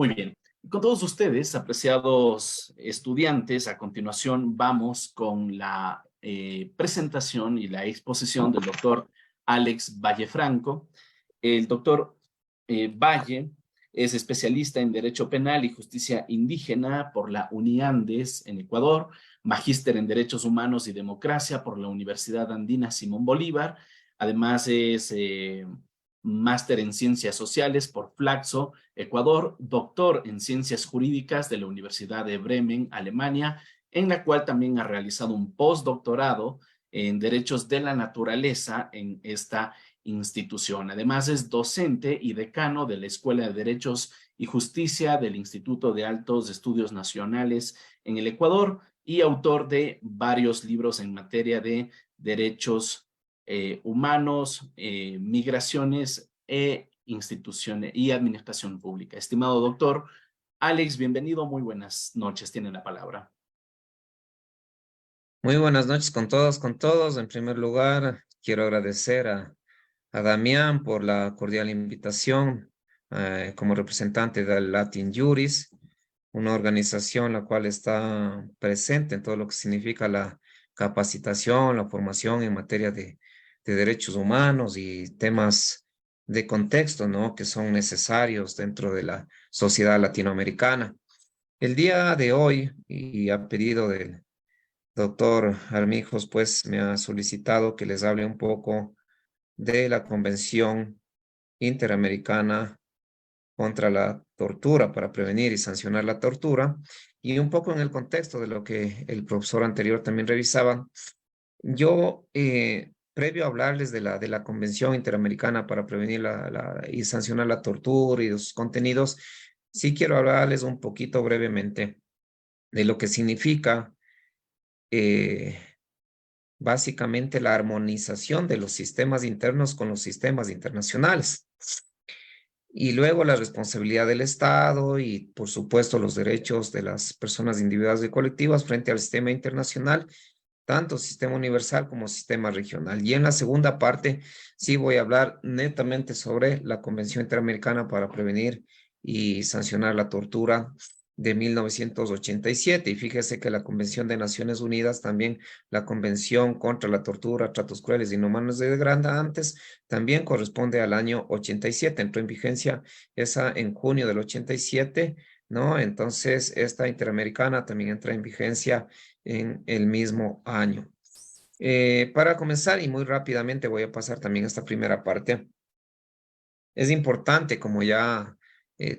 Muy bien. Con todos ustedes, apreciados estudiantes, a continuación vamos con la presentación y la exposición del doctor Alex Vallefranco. El doctor Valle es especialista en Derecho Penal y Justicia Indígena por la UNIANDES en Ecuador, magíster en Derechos Humanos y Democracia por la Universidad Andina Simón Bolívar. Además es máster en Ciencias Sociales por Flaxo, Ecuador, doctor en Ciencias Jurídicas de la Universidad de Bremen, Alemania, en la cual también ha realizado un postdoctorado en Derechos de la Naturaleza en esta institución. Además, es docente y decano de la Escuela de Derechos y Justicia del Instituto de Altos Estudios Nacionales en el Ecuador y autor de varios libros en materia de derechos humanos, migraciones e instituciones y administración pública. Estimado doctor Alex, bienvenido, muy buenas noches, tiene la palabra. Muy buenas noches con todos, con todos. En primer lugar, quiero agradecer a Damián por la cordial invitación como representante del Latin Juris, una organización la cual está presente en todo lo que significa la capacitación, la formación en materia de derechos humanos y temas de contexto, ¿no? Que son necesarios dentro de la sociedad latinoamericana. El día de hoy, y a pedido del doctor Armijos, pues me ha solicitado que les hable un poco de la Convención Interamericana contra la Tortura para prevenir y sancionar la tortura y un poco en el contexto de lo que el profesor anterior también revisaba. Yo, previo a hablarles de la Convención Interamericana para prevenir y sancionar la tortura y los contenidos, sí quiero hablarles un poquito brevemente de lo que significa eh, básicamente la armonización de los sistemas internos con los sistemas internacionales. Y luego la responsabilidad del Estado y, por supuesto, los derechos de las personas individuales y colectivas frente al sistema internacional, tanto sistema universal como sistema regional. Y en la segunda parte sí voy a hablar netamente sobre la Convención Interamericana para prevenir y sancionar la tortura de 1987. Y fíjese que la Convención de Naciones Unidas, también la Convención contra la Tortura, Tratos Crueles, Inhumanos y Degradantes, también corresponde al año 87. Entró en vigencia esa en junio del 87, ¿no? Entonces, esta interamericana también entra en vigencia en el mismo año. Para comenzar, y muy rápidamente voy a pasar también a esta primera parte, es importante, como ya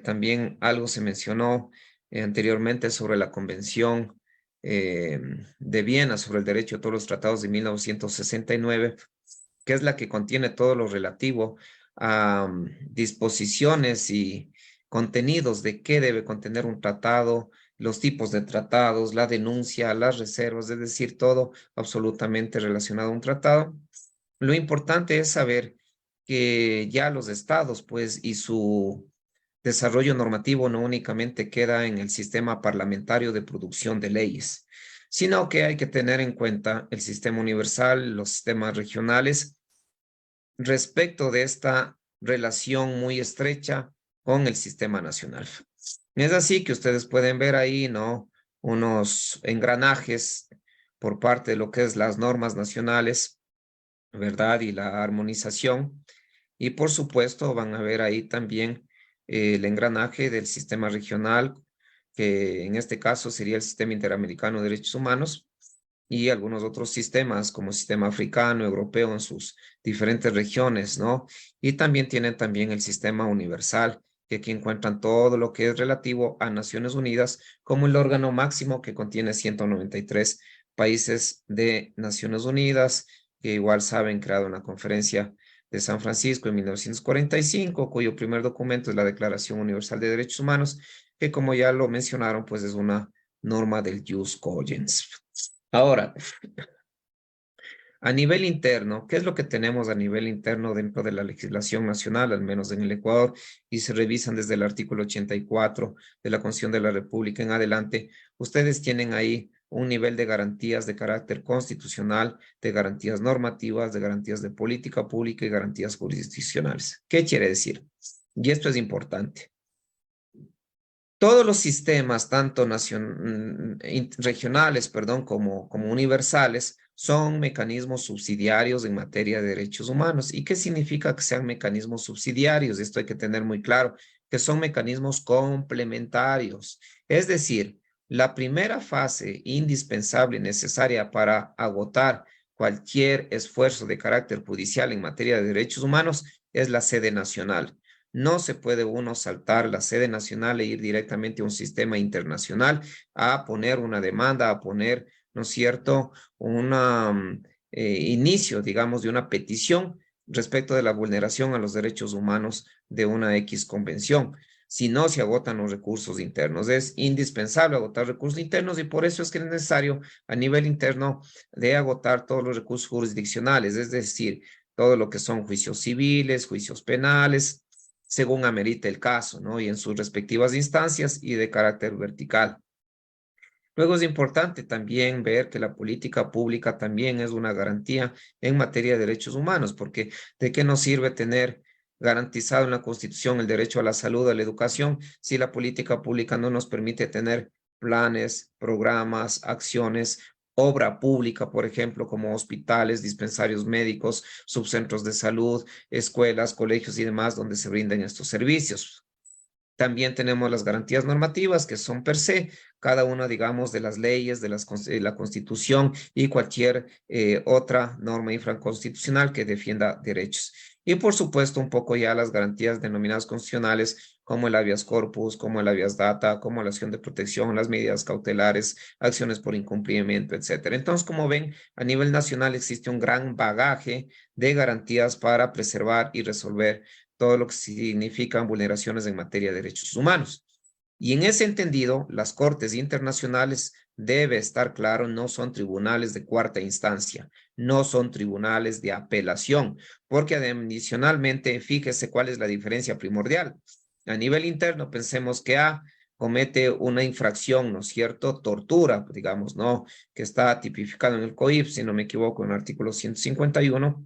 también algo se mencionó anteriormente sobre la Convención de Viena sobre el derecho a todos los tratados de 1969, que es la que contiene todo lo relativo a disposiciones y contenidos de qué debe contener un tratado, los tipos de tratados, la denuncia, las reservas, es decir, todo absolutamente relacionado a un tratado. Lo importante es saber que ya los estados, pues, y su desarrollo normativo no únicamente queda en el sistema parlamentario de producción de leyes, sino que hay que tener en cuenta el sistema universal, los sistemas regionales, respecto de esta relación muy estrecha con el sistema nacional. Es así que ustedes pueden ver ahí, ¿no? Unos engranajes por parte de lo que es las normas nacionales, ¿verdad? Y la armonización. Y por supuesto van a ver ahí también el engranaje del sistema regional, que en este caso sería el Sistema Interamericano de Derechos Humanos, y algunos otros sistemas como el sistema africano, europeo en sus diferentes regiones, ¿no? Y también tienen también el sistema universal, que aquí encuentran todo lo que es relativo a Naciones Unidas como el órgano máximo que contiene 193 países de Naciones Unidas, que igual saben, creado una conferencia de San Francisco en 1945, cuyo primer documento es la Declaración Universal de Derechos Humanos, que como ya lo mencionaron, pues es una norma del jus cogens. Ahora, a nivel interno, ¿qué es lo que tenemos a nivel interno dentro de la legislación nacional, al menos en el Ecuador? Y se revisan desde el artículo 84 de la Constitución de la República en adelante. Ustedes tienen ahí un nivel de garantías de carácter constitucional, de garantías normativas, de garantías de política pública y garantías jurisdiccionales. ¿Qué quiere decir? Y esto es importante. Todos los sistemas, tanto regionales, perdón, como universales, son mecanismos subsidiarios en materia de derechos humanos. ¿Y qué significa que sean mecanismos subsidiarios? Esto hay que tener muy claro, que son mecanismos complementarios. Es decir, la primera fase indispensable y necesaria para agotar cualquier esfuerzo de carácter judicial en materia de derechos humanos es la sede nacional. No se puede uno saltar la sede nacional e ir directamente a un sistema internacional a poner una demanda, a poner, ¿no es cierto?, un inicio, digamos, de una petición respecto de la vulneración a los derechos humanos de una X convención. Si no se agotan los recursos internos, es indispensable agotar recursos internos y por eso es que es necesario a nivel interno de agotar todos los recursos jurisdiccionales, es decir, todo lo que son juicios civiles, juicios penales, según amerite el caso, ¿no? Y en sus respectivas instancias y de carácter vertical. Luego es importante también ver que la política pública también es una garantía en materia de derechos humanos, porque ¿de qué nos sirve tener garantizado en la Constitución el derecho a la salud, a la educación, si la política pública no nos permite tener planes, programas, acciones, obra pública, por ejemplo, como hospitales, dispensarios médicos, subcentros de salud, escuelas, colegios y demás, donde se brinden estos servicios? También tenemos las garantías normativas que son per se, cada una, digamos, de las leyes, de la Constitución y cualquier otra norma infraconstitucional que defienda derechos. Y por supuesto, un poco ya las garantías denominadas constitucionales como el habeas corpus, como el habeas data, como la acción de protección, las medidas cautelares, acciones por incumplimiento, etcétera. Entonces, como ven, a nivel nacional existe un gran bagaje de garantías para preservar y resolver todo lo que significan vulneraciones en materia de derechos humanos. Y en ese entendido, las cortes internacionales, debe estar claro, no son tribunales de cuarta instancia, no son tribunales de apelación, porque adicionalmente, fíjese cuál es la diferencia primordial. A nivel interno, pensemos que A comete una infracción, ¿no es cierto? Tortura, digamos, ¿no? Que está tipificado en el COIP, si no me equivoco, en el artículo 151.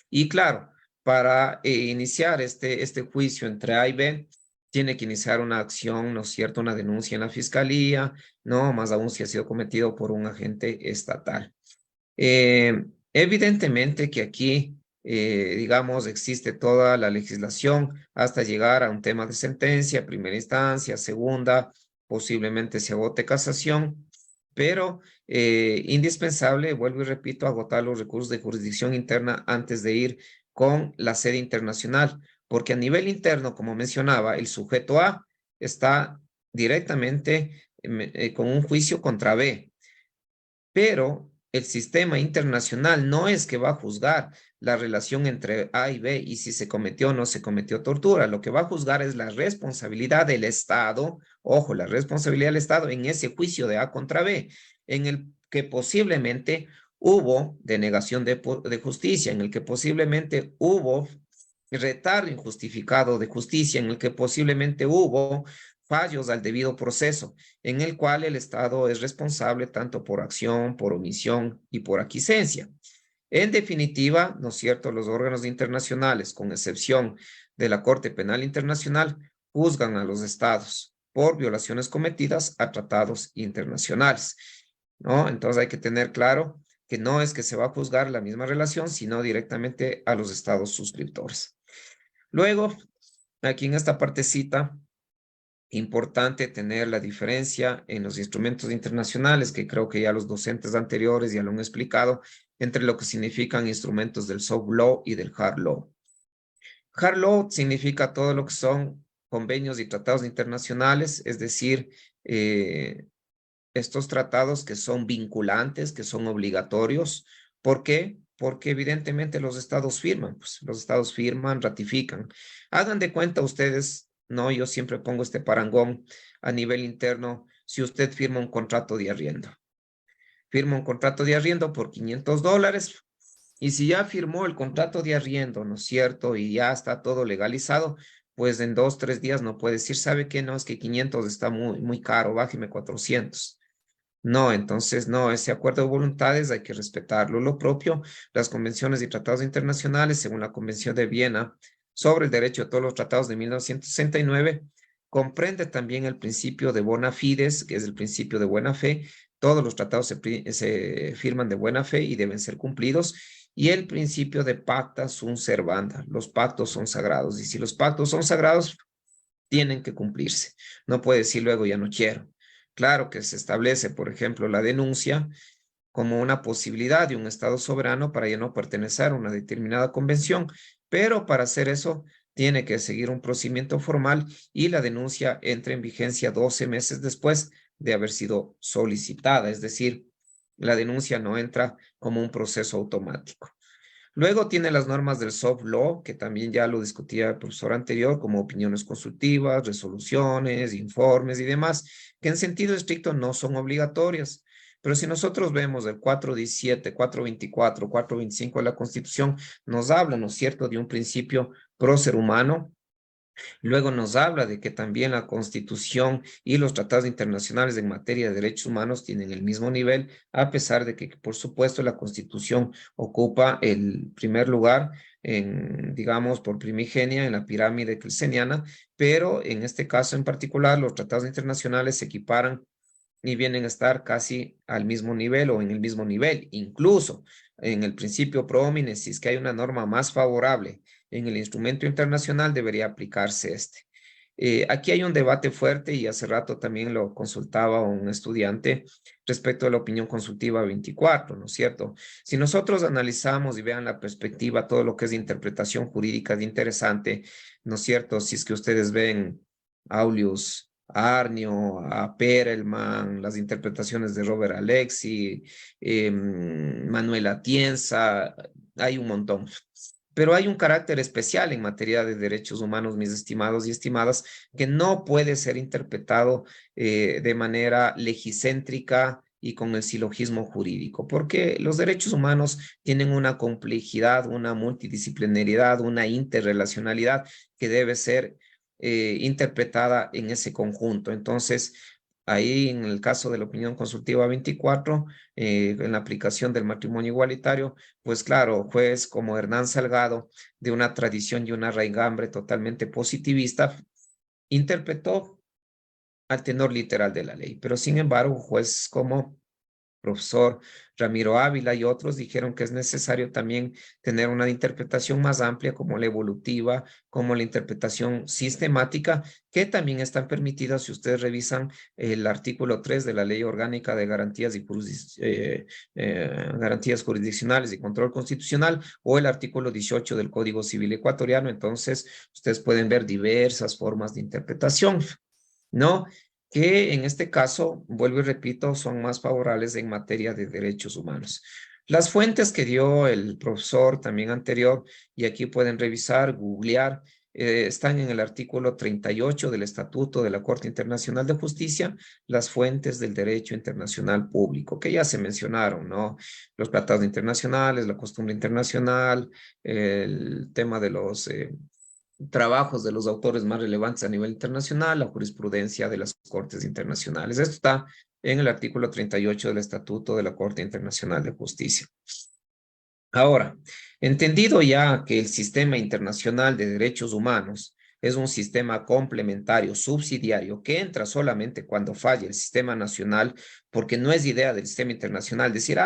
Y claro, para iniciar este juicio entre A y B, tiene que iniciar una acción, ¿no es cierto?, una denuncia en la fiscalía, ¿no? Más aún si ha sido cometido por un agente estatal. Evidentemente que aquí, digamos, existe toda la legislación hasta llegar a un tema de sentencia, primera instancia, segunda, posiblemente se agote casación, pero indispensable, vuelvo y repito, agotar los recursos de jurisdicción interna antes de ir con la sede internacional, porque a nivel interno, como mencionaba, el sujeto A está directamente con un juicio contra B, pero el sistema internacional no es que va a juzgar la relación entre A y B y si se cometió o no se cometió tortura. Lo que va a juzgar es la responsabilidad del Estado, ojo, la responsabilidad del Estado en ese juicio de A contra B, en el que posiblemente hubo denegación de justicia, en el que posiblemente hubo retardo injustificado de justicia, en el que posiblemente hubo fallos al debido proceso, en el cual el Estado es responsable tanto por acción, por omisión y por aquiescencia. En definitiva, ¿no es cierto?, los órganos internacionales, con excepción de la Corte Penal Internacional, juzgan a los Estados por violaciones cometidas a tratados internacionales, ¿no? Entonces hay que tener claro que no es que se va a juzgar la misma relación, sino directamente a los Estados suscriptores. Luego, aquí en esta partecita, importante tener la diferencia en los instrumentos internacionales, que creo que ya los docentes anteriores ya lo han explicado, entre lo que significan instrumentos del soft law y del hard law. Hard law significa todo lo que son convenios y tratados internacionales, es decir, estos tratados que son vinculantes, que son obligatorios. ¿Por qué? Porque evidentemente los estados firman, pues los estados firman, ratifican. Hagan de cuenta ustedes, no, yo siempre pongo este parangón a nivel interno, si usted firma un contrato de arriendo. Firma un contrato de arriendo por $500 y si ya firmó el contrato de arriendo, ¿no es cierto? Y ya está todo legalizado, pues en 2, 3 días no puede decir, ¿sabe qué? No, es que 500 está muy caro, bájeme 400. No, entonces no, ese acuerdo de voluntades hay que respetarlo. Lo propio, las convenciones y tratados internacionales, según la Convención de Viena sobre el derecho de todos los tratados de 1969, comprende también el principio de bona fides, que es el principio de buena fe. Todos los tratados se firman de buena fe y deben ser cumplidos. Y el principio de pacta sunt servanda. Los pactos son sagrados. Y si los pactos son sagrados, tienen que cumplirse. No puede decir luego ya no quiero. Claro que se establece, por ejemplo, la denuncia como una posibilidad de un Estado soberano para ya no pertenecer a una determinada convención, pero para hacer eso tiene que seguir un procedimiento formal y la denuncia entra en vigencia 12 meses después de haber sido solicitada, es decir, la denuncia no entra como un proceso automático. Luego tiene las normas del soft law, que también ya lo discutía el profesor anterior, como opiniones consultivas, resoluciones, informes y demás, que en sentido estricto no son obligatorias. Pero si nosotros vemos el 417, 424, 425 de la Constitución, nos habla, ¿no es cierto?, de un principio pro ser humano. Luego nos habla de que también la Constitución y los tratados internacionales en materia de derechos humanos tienen el mismo nivel, a pesar de que, por supuesto, la Constitución ocupa el primer lugar en, digamos, por primigenia en la pirámide kelseniana, pero en este caso en particular, los tratados internacionales se equiparan y vienen a estar casi al mismo nivel o en el mismo nivel. Incluso en el principio pro homine, si es que hay una norma más favorable en el instrumento internacional, debería aplicarse este. Aquí hay un debate fuerte y hace rato también lo consultaba un estudiante respecto a la opinión consultiva 24, ¿no es cierto? Si nosotros analizamos y vean la perspectiva, todo lo que es de interpretación jurídica es interesante, ¿no es cierto? Si es que ustedes ven Aulius Arnio, a Perelman, las interpretaciones de Robert Alexi, Manuel Atienza, hay un montón. Pero hay un carácter especial en materia de derechos humanos, mis estimados y estimadas, que no puede ser interpretado de manera legicéntrica y con el silogismo jurídico, porque los derechos humanos tienen una complejidad, una multidisciplinariedad, una interrelacionalidad que debe ser interpretada en ese conjunto. Entonces, ahí en el caso de la opinión consultiva 24, en la aplicación del matrimonio igualitario, pues claro, juez como Hernán Salgado, de una tradición y una raigambre totalmente positivista, interpretó al tenor literal de la ley. Pero sin embargo, jueces como profesor Ramiro Ávila y otros dijeron que es necesario también tener una interpretación más amplia como la evolutiva, como la interpretación sistemática, que también están permitidas si ustedes revisan el artículo 3 de la Ley Orgánica de Garantías, Garantías Jurisdiccionales y Control Constitucional o el artículo 18 del Código Civil Ecuatoriano. Entonces, ustedes pueden ver diversas formas de interpretación, ¿no? Que en este caso, vuelvo y repito, son más favorables en materia de derechos humanos. Las fuentes que dio el profesor también anterior, y aquí pueden revisar, googlear, están en el artículo 38 del Estatuto de la Corte Internacional de Justicia, las fuentes del derecho internacional público, que ya se mencionaron, ¿no? Los tratados internacionales, la costumbre internacional, el tema de los trabajos de los autores más relevantes a nivel internacional, la jurisprudencia de las cortes internacionales. Esto está en el artículo 38 del Estatuto de la Corte Internacional de Justicia. Ahora, entendido ya que el sistema internacional de derechos humanos es un sistema complementario, subsidiario, que entra solamente cuando falla el sistema nacional, porque no es idea del sistema internacional decir,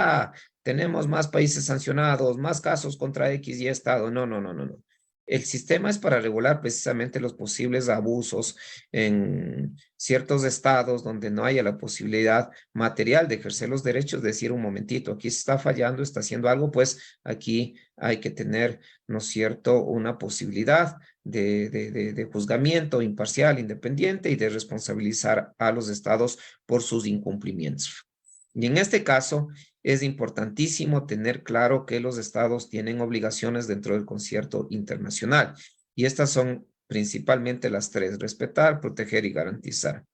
tenemos más países sancionados, más casos contra X y Estado. No, no, no, no, no. El sistema es para regular precisamente los posibles abusos en ciertos estados donde no haya la posibilidad material de ejercer los derechos, decir un momentito, aquí se está fallando, está haciendo algo, pues aquí hay que tener, ¿no es cierto?, una posibilidad de juzgamiento imparcial, independiente y de responsabilizar a los estados por sus incumplimientos. Y en este caso, es importantísimo tener claro que los estados tienen obligaciones dentro del concierto internacional. Y estas son principalmente las tres: respetar, proteger y garantizar.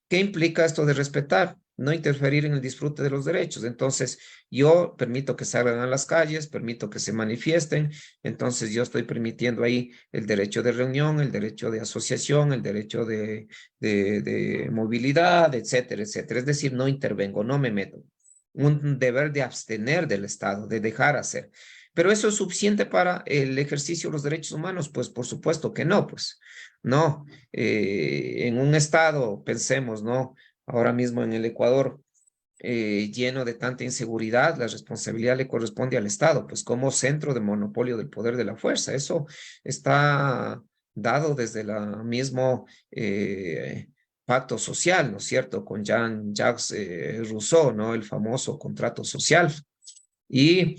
¿Qué implica esto de respetar? No interferir en el disfrute de los derechos. Entonces, yo permito que salgan a las calles, permito que se manifiesten, entonces yo estoy permitiendo ahí el derecho de reunión, el derecho de asociación, el derecho de movilidad, etcétera, etcétera. Es decir, no intervengo, no me meto. Un deber de abstener del Estado, de dejar hacer. ¿Pero eso es suficiente para el ejercicio de los derechos humanos? Pues por supuesto que no, pues. No, en un estado, pensemos, ¿no? Ahora mismo en el Ecuador, lleno de tanta inseguridad, la responsabilidad le corresponde al Estado, pues como centro de monopolio del poder de la fuerza. Eso está dado desde el mismo pacto social, ¿no es cierto? Con Jean-Jacques Rousseau, ¿no? El famoso contrato social. Y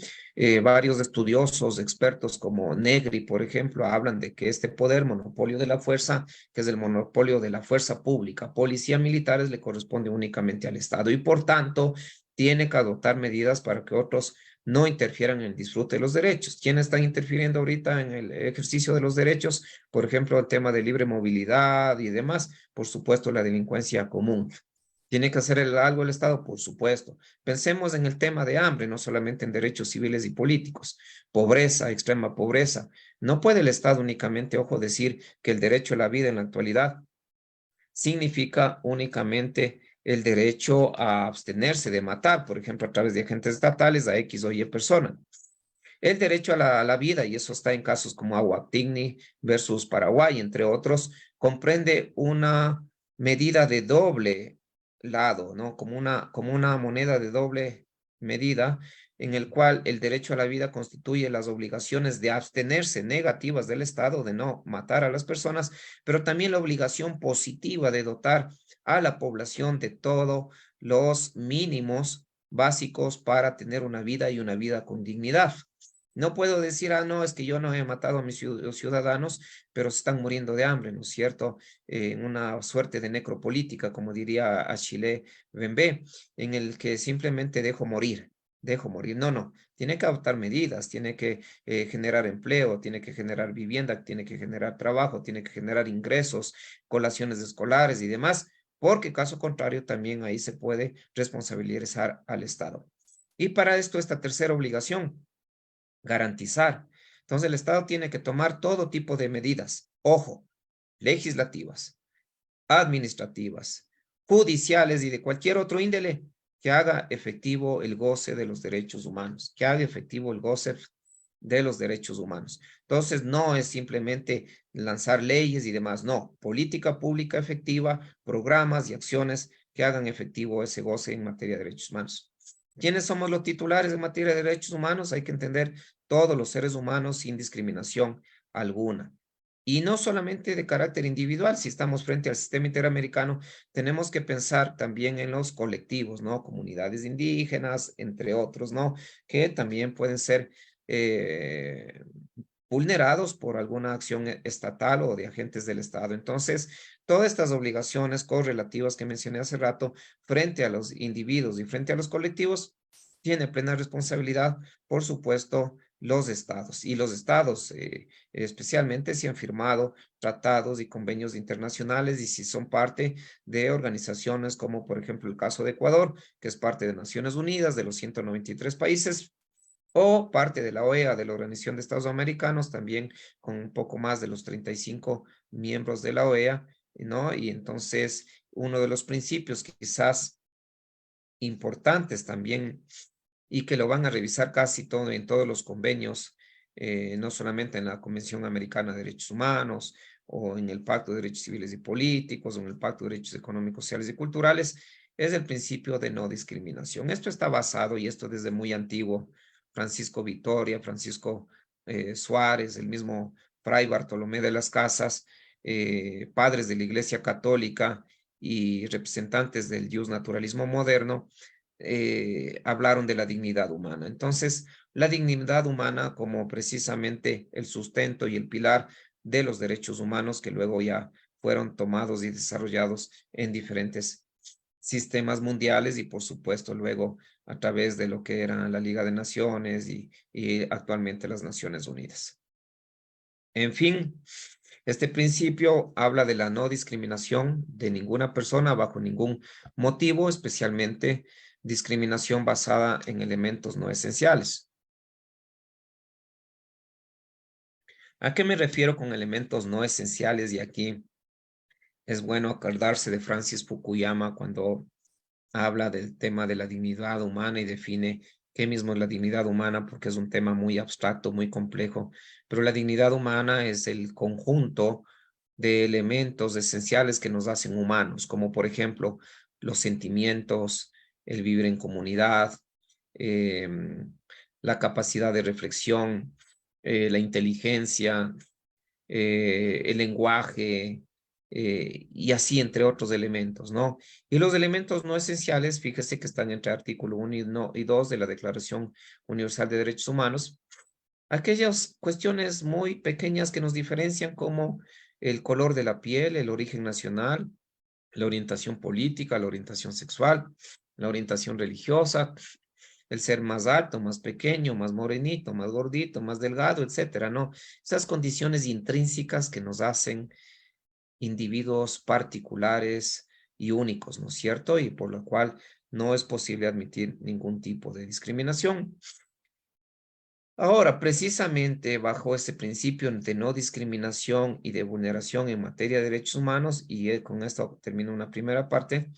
varios estudiosos, expertos como Negri, por ejemplo, hablan de que este poder, monopolio de la fuerza, que es el monopolio de la fuerza pública, policía, militares, le corresponde únicamente al Estado y por tanto tiene que adoptar medidas para que otros no interfieran en el disfrute de los derechos. ¿Quiénes están interfiriendo ahorita en el ejercicio de los derechos? Por ejemplo, el tema de libre movilidad y demás, por supuesto, la delincuencia común. ¿Tiene que hacer algo el Estado? Por supuesto. Pensemos en el tema de hambre, no solamente en derechos civiles y políticos. Pobreza, extrema pobreza. No puede el Estado únicamente, ojo, decir que el derecho a la vida en la actualidad significa únicamente el derecho a abstenerse de matar, por ejemplo, a través de agentes estatales a X o Y persona. El derecho a la vida, y eso está en casos como Aguactigny versus Paraguay, entre otros, comprende una medida de doble lado, ¿no? Como una moneda de doble medida, en el cual el derecho a la vida constituye las obligaciones de abstenerse negativas del Estado, de no matar a las personas, pero también la obligación positiva de dotar a la población de todos los mínimos básicos para tener una vida y una vida con dignidad. No puedo decir, ah, no, es que yo no he matado a mis ciudadanos, pero se están muriendo de hambre, ¿no es cierto? En una suerte de necropolítica, como diría Achille Bembe, en el que simplemente dejo morir, dejo morir. No, no, tiene que adoptar medidas, tiene que generar empleo, tiene que generar vivienda, tiene que generar trabajo, tiene que generar ingresos, colaciones escolares y demás, porque caso contrario también ahí se puede responsabilizar al Estado. Y para esto, esta tercera obligación, garantizar. Entonces el Estado tiene que tomar todo tipo de medidas, ojo, legislativas, administrativas, judiciales y de cualquier otro índole que haga efectivo el goce de los derechos humanos, que haga efectivo el goce de los derechos humanos. Entonces, no es simplemente lanzar leyes y demás, no, política pública efectiva, programas y acciones que hagan efectivo ese goce en materia de derechos humanos. ¿Quiénes somos los titulares en materia de derechos humanos? Hay que entender todos los seres humanos sin discriminación alguna. Y no solamente de carácter individual, si estamos frente al sistema interamericano, tenemos que pensar también en los colectivos, ¿no? Comunidades indígenas, entre otros, ¿no? Que también pueden ser vulnerados por alguna acción estatal o de agentes del Estado. Entonces, todas estas obligaciones correlativas que mencioné hace rato frente a los individuos y frente a los colectivos, tiene plena responsabilidad, por supuesto, los estados. Y los estados, especialmente si han firmado tratados y convenios internacionales y si son parte de organizaciones como, por ejemplo, el caso de Ecuador, que es parte de Naciones Unidas, de los 193 países, o parte de la OEA, de la Organización de Estados Americanos, también con un poco más de los 35 miembros de la OEA, ¿no? Y entonces, uno de los principios que quizás importantes también y que lo van a revisar casi todo en todos los convenios, no solamente en la Convención Americana de Derechos Humanos o en el Pacto de Derechos Civiles y Políticos o en el Pacto de Derechos Económicos, Sociales y Culturales, es el principio de no discriminación. Esto está basado, y esto desde muy antiguo, Francisco Vitoria, Francisco Suárez, el mismo Fray Bartolomé de las Casas, padres de la Iglesia Católica y representantes del naturalismo moderno, hablaron de la dignidad humana. Entonces, la dignidad humana como precisamente el sustento y el pilar de los derechos humanos que luego ya fueron tomados y desarrollados en diferentes sistemas mundiales y por supuesto luego a través de lo que era la Liga de Naciones y actualmente las Naciones Unidas. En fin, este principio habla de la no discriminación de ninguna persona bajo ningún motivo, especialmente discriminación basada en elementos no esenciales. ¿A qué me refiero con elementos no esenciales? Y aquí es bueno acordarse de Francis Fukuyama cuando habla del tema de la dignidad humana y define qué mismo es la dignidad humana, porque es un tema muy abstracto, muy complejo, pero la dignidad humana es el conjunto de elementos esenciales que nos hacen humanos, como por ejemplo los sentimientos, el vivir en comunidad, la capacidad de reflexión, la inteligencia, el lenguaje, y así entre otros elementos, ¿no? Y los elementos no esenciales, fíjese que están entre artículo 1 y 2 de la Declaración Universal de Derechos Humanos, aquellas cuestiones muy pequeñas que nos diferencian como el color de la piel, el origen nacional, la orientación política, la orientación sexual, la orientación religiosa, el ser más alto, más pequeño, más morenito, más gordito, más delgado, etcétera, ¿no? Esas condiciones intrínsecas que nos hacen individuos particulares y únicos, ¿no es cierto? Y por lo cual no es posible admitir ningún tipo de discriminación. Ahora, precisamente bajo ese principio de no discriminación y de vulneración en materia de derechos humanos, y con esto termino una primera parte,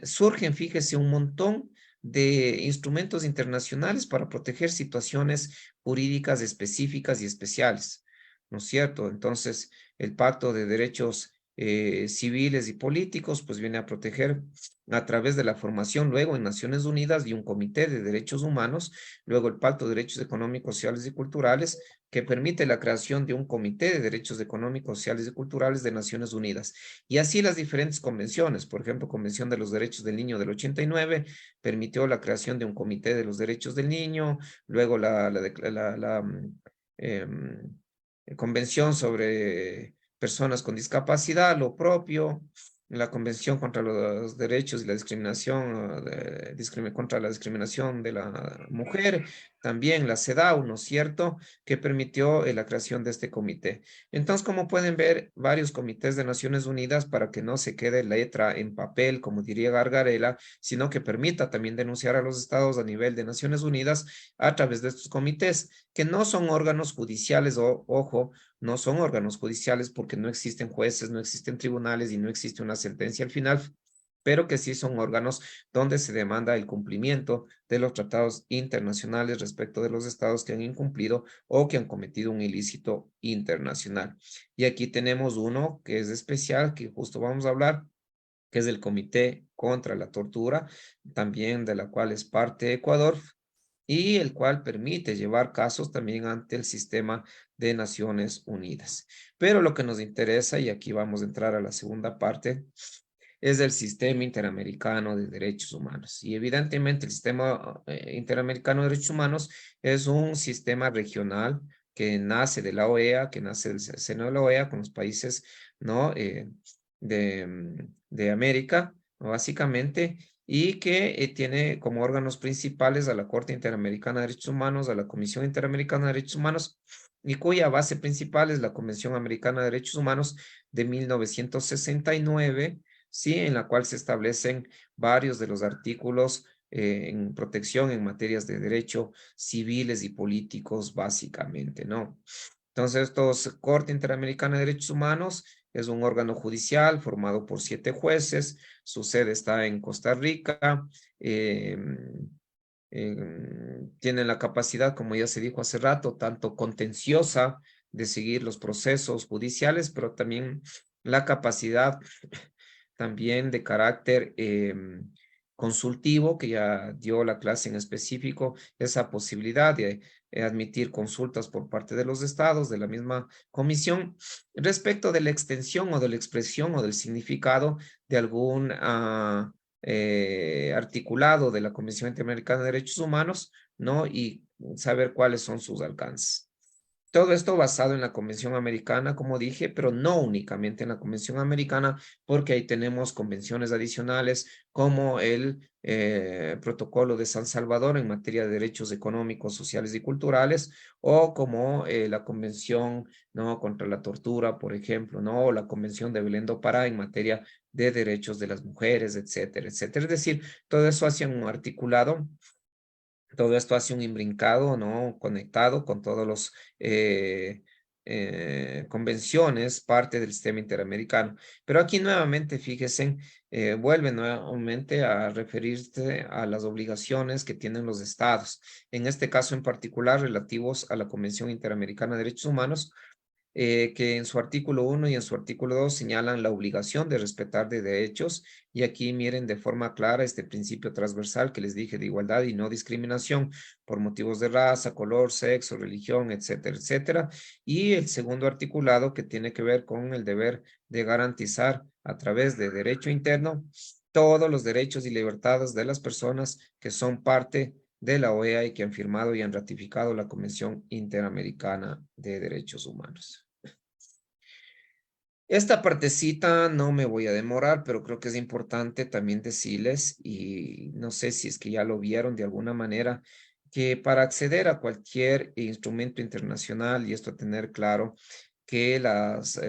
surgen, fíjese, un montón de instrumentos internacionales para proteger situaciones jurídicas específicas y especiales, ¿no es cierto? Entonces, el Pacto de Derechos Civiles y Políticos, pues viene a proteger a través de la formación luego en Naciones Unidas de un Comité de Derechos Humanos, luego el Pacto de Derechos Económicos, Sociales y Culturales, que permite la creación de un Comité de Derechos Económicos, Sociales y Culturales de Naciones Unidas. Y así las diferentes convenciones, por ejemplo, Convención de los Derechos del Niño del 89, permitió la creación de un Comité de los Derechos del Niño, luego Convención sobre Personas con Discapacidad, lo propio, la Convención contra los Derechos y la Discriminación, contra la discriminación de la mujer, también la CEDAW, ¿no es cierto?, que permitió la creación de este comité. Entonces, como pueden ver, varios comités de Naciones Unidas para que no se quede letra en papel, como diría Gargarela, sino que permita también denunciar a los estados a nivel de Naciones Unidas a través de estos comités, que no son órganos judiciales, ojo, no son órganos judiciales porque no existen jueces, no existen tribunales y no existe una sentencia al final, pero que sí son órganos donde se demanda el cumplimiento de los tratados internacionales respecto de los estados que han incumplido o que han cometido un ilícito internacional. Y aquí tenemos uno que es especial, que justo vamos a hablar, que es el Comité contra la Tortura, también de la cual es parte Ecuador, y el cual permite llevar casos también ante el sistema de Naciones Unidas. Pero lo que nos interesa, y aquí vamos a entrar a la segunda parte, es el Sistema Interamericano de Derechos Humanos. Y evidentemente el Sistema Interamericano de Derechos Humanos es un sistema regional que nace de la OEA, que nace del seno de la OEA con los países, ¿no?, de América, ¿no?, básicamente, y que tiene como órganos principales a la Corte Interamericana de Derechos Humanos, a la Comisión Interamericana de Derechos Humanos, y cuya base principal es la Convención Americana de Derechos Humanos de 1969, sí, en la cual se establecen varios de los artículos en protección en materias de derecho civiles y políticos, básicamente, ¿no? Entonces, Corte Interamericana de Derechos Humanos es un órgano judicial formado por 7 jueces, su sede está en Costa Rica, tienen la capacidad, como ya se dijo hace rato, tanto contenciosa de seguir los procesos judiciales, pero también la capacidad también de carácter consultivo, que ya dio la clase en específico, esa posibilidad de admitir consultas por parte de los estados, de la misma comisión, respecto de la extensión o de la expresión o del significado de algún articulado de la Convención Interamericana de Derechos Humanos, ¿no? Y saber cuáles son sus alcances. Todo esto basado en la Convención Americana, como dije, pero no únicamente en la Convención Americana, porque ahí tenemos convenciones adicionales como el Protocolo de San Salvador en materia de derechos económicos, sociales y culturales, o como la Convención, ¿no?, contra la tortura, por ejemplo, ¿no?, o la Convención de Belén do Pará en materia de derechos de las mujeres, etcétera, etcétera. Es decir, todo eso hacia un articulado. Todo esto hace un imbrincado, ¿no?, conectado con todos los convenciones, parte del sistema interamericano. Pero aquí nuevamente, fíjense, vuelve nuevamente a referirse a las obligaciones que tienen los estados, en este caso en particular relativos a la Convención Interamericana de Derechos Humanos, que en su artículo 1 y en su artículo 2 señalan la obligación de respetar de derechos, y aquí miren de forma clara este principio transversal que les dije de igualdad y no discriminación por motivos de raza, color, sexo, religión, etcétera, etcétera. Y el segundo articulado que tiene que ver con el deber de garantizar a través de derecho interno todos los derechos y libertades de las personas que son parte de la OEA y que han firmado y han ratificado la Convención Interamericana de Derechos Humanos. Esta partecita no me voy a demorar, pero creo que es importante también decirles, y no sé si es que ya lo vieron de alguna manera, que para acceder a cualquier instrumento internacional, y esto tener claro, que las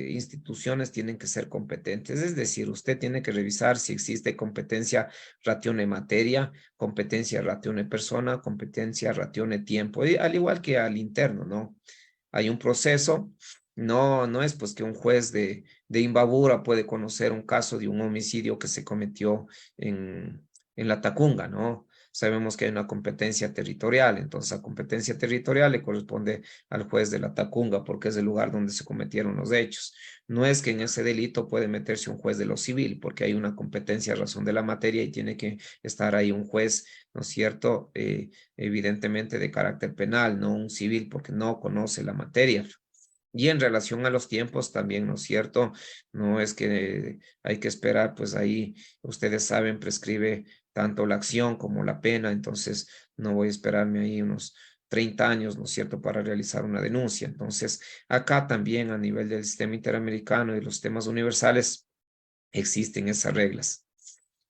instituciones tienen que ser competentes, es decir, usted tiene que revisar si existe competencia ratione materia, competencia ratione persona, competencia ratione tiempo, y al igual que al interno, ¿no? Hay un proceso, no es pues que un juez de Imbabura puede conocer un caso de un homicidio que se cometió en la Tacunga, ¿no? Sabemos que hay una competencia territorial, entonces la competencia territorial le corresponde al juez de la Tacunga porque es el lugar donde se cometieron los hechos. No es que en ese delito puede meterse un juez de lo civil porque hay una competencia a razón de la materia y tiene que estar ahí un juez, ¿no es cierto? Evidentemente de carácter penal, no un civil porque no conoce la materia. Y en relación a los tiempos también, ¿no es cierto? No es que hay que esperar, pues ahí ustedes saben, prescribe tanto la acción como la pena, entonces no voy a esperarme ahí unos 30 años, ¿no es cierto?, para realizar una denuncia. Entonces, acá también a nivel del sistema interamericano y los temas universales existen esas reglas.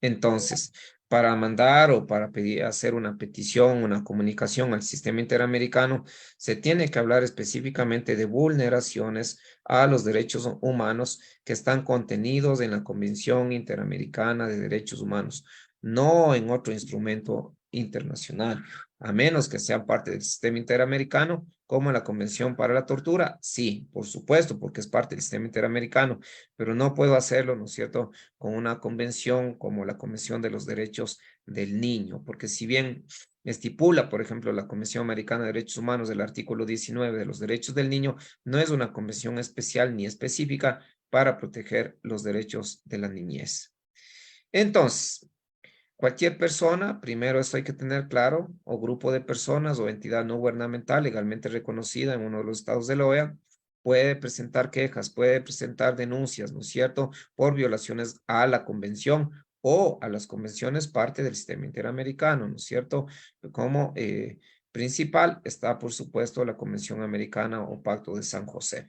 Entonces, para mandar o para pedir, hacer una petición, una comunicación al sistema interamericano, se tiene que hablar específicamente de vulneraciones a los derechos humanos que están contenidos en la Convención Interamericana de Derechos Humanos, no en otro instrumento internacional, a menos que sean parte del sistema interamericano, como la Convención para la Tortura. Sí, por supuesto, porque es parte del sistema interamericano, pero no puedo hacerlo, ¿no es cierto?, con una convención como la Convención de los Derechos del Niño, porque si bien estipula, por ejemplo, la Convención Americana de Derechos Humanos del artículo 19 de los derechos del niño, no es una convención especial ni específica para proteger los derechos de la niñez. Entonces, cualquier persona, primero esto hay que tener claro, o grupo de personas o entidad no gubernamental legalmente reconocida en uno de los estados de la OEA, puede presentar quejas, puede presentar denuncias, ¿no es cierto?, por violaciones a la convención o a las convenciones parte del sistema interamericano, ¿no es cierto? Como principal está, por supuesto, la Convención Americana o Pacto de San José.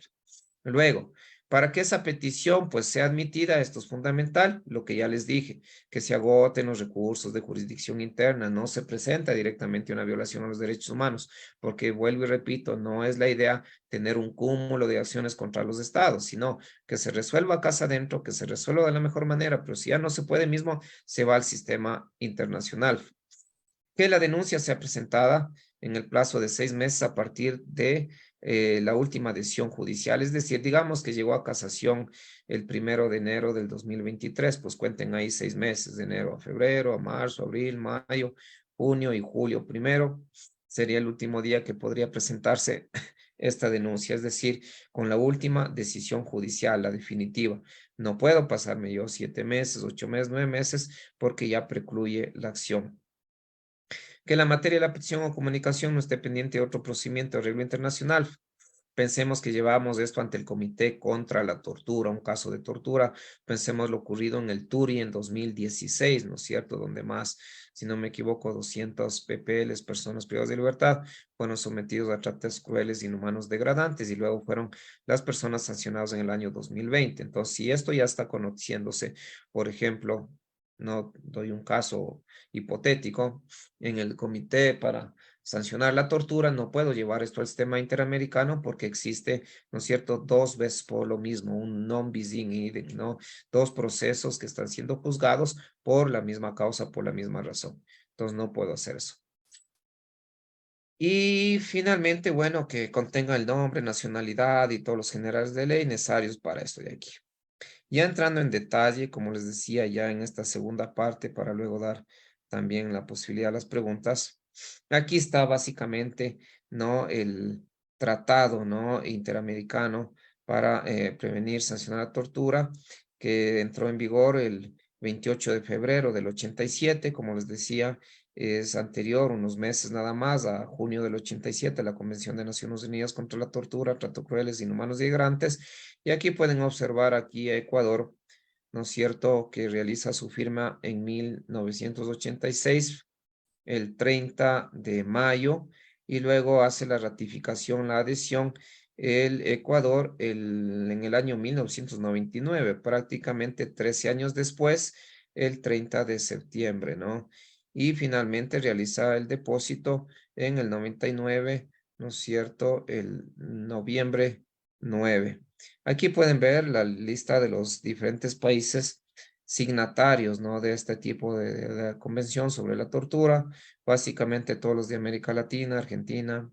Luego, para que esa petición pues sea admitida, esto es fundamental, lo que ya les dije, que se agoten los recursos de jurisdicción interna, no se presenta directamente una violación a los derechos humanos, porque vuelvo y repito, no es la idea tener un cúmulo de acciones contra los estados, sino que se resuelva casa adentro, que se resuelva de la mejor manera, pero si ya no se puede mismo, se va al sistema internacional. Que la denuncia sea presentada en el plazo de 6 meses a partir de la última decisión judicial, es decir, digamos que llegó a casación el 1 de enero del 2023, pues cuenten ahí 6 meses, de enero a febrero, a marzo, abril, mayo, junio y julio. Primero sería el último día que podría presentarse esta denuncia, es decir, con la última decisión judicial, la definitiva. No puedo pasarme yo 7 meses, 8 meses, 9 meses, porque ya precluye la acción. Que la materia de la petición o comunicación no esté pendiente de otro procedimiento de arreglo internacional. Pensemos que llevamos esto ante el Comité contra la Tortura, un caso de tortura. Pensemos lo ocurrido en el Turi en 2016, ¿no es cierto? Donde más, si no me equivoco, 200 PPLs, personas privadas de libertad, fueron sometidos a tratos crueles, inhumanos, degradantes, y luego fueron las personas sancionadas en el año 2020. Entonces, si esto ya está conociéndose, por ejemplo, no doy un caso hipotético, en el comité para sancionar la tortura, no puedo llevar esto al sistema interamericano porque existe, ¿no es cierto?, dos veces por lo mismo, un non bis in idem, ¿no? Dos procesos que están siendo juzgados por la misma causa, por la misma razón. Entonces no puedo hacer eso. Y finalmente, bueno, que contenga el nombre, nacionalidad y todos los generales de ley necesarios para esto de aquí. Ya entrando en detalle, como les decía ya en esta segunda parte, para luego dar también la posibilidad a las preguntas, aquí está básicamente, ¿no?, el tratado, ¿no?, interamericano para prevenir, sancionar la tortura, que entró en vigor el 28 de febrero del 87, como les decía, es anterior, unos meses nada más, a junio del 87, la Convención de Naciones Unidas contra la Tortura, Trato Crueles, Inhumanos y Degrantes. Y aquí pueden observar aquí a Ecuador, ¿no es cierto?, que realiza su firma en 1986, el 30 de mayo, y luego hace la ratificación, la adhesión, el Ecuador en el año 1999, prácticamente 13 años después, el 30 de septiembre, ¿no? Y finalmente realiza el depósito en el 99, ¿no es cierto?, el noviembre 9. Aquí pueden ver la lista de los diferentes países signatarios, ¿no?, de este tipo de la Convención sobre la Tortura, básicamente todos los de América Latina, Argentina,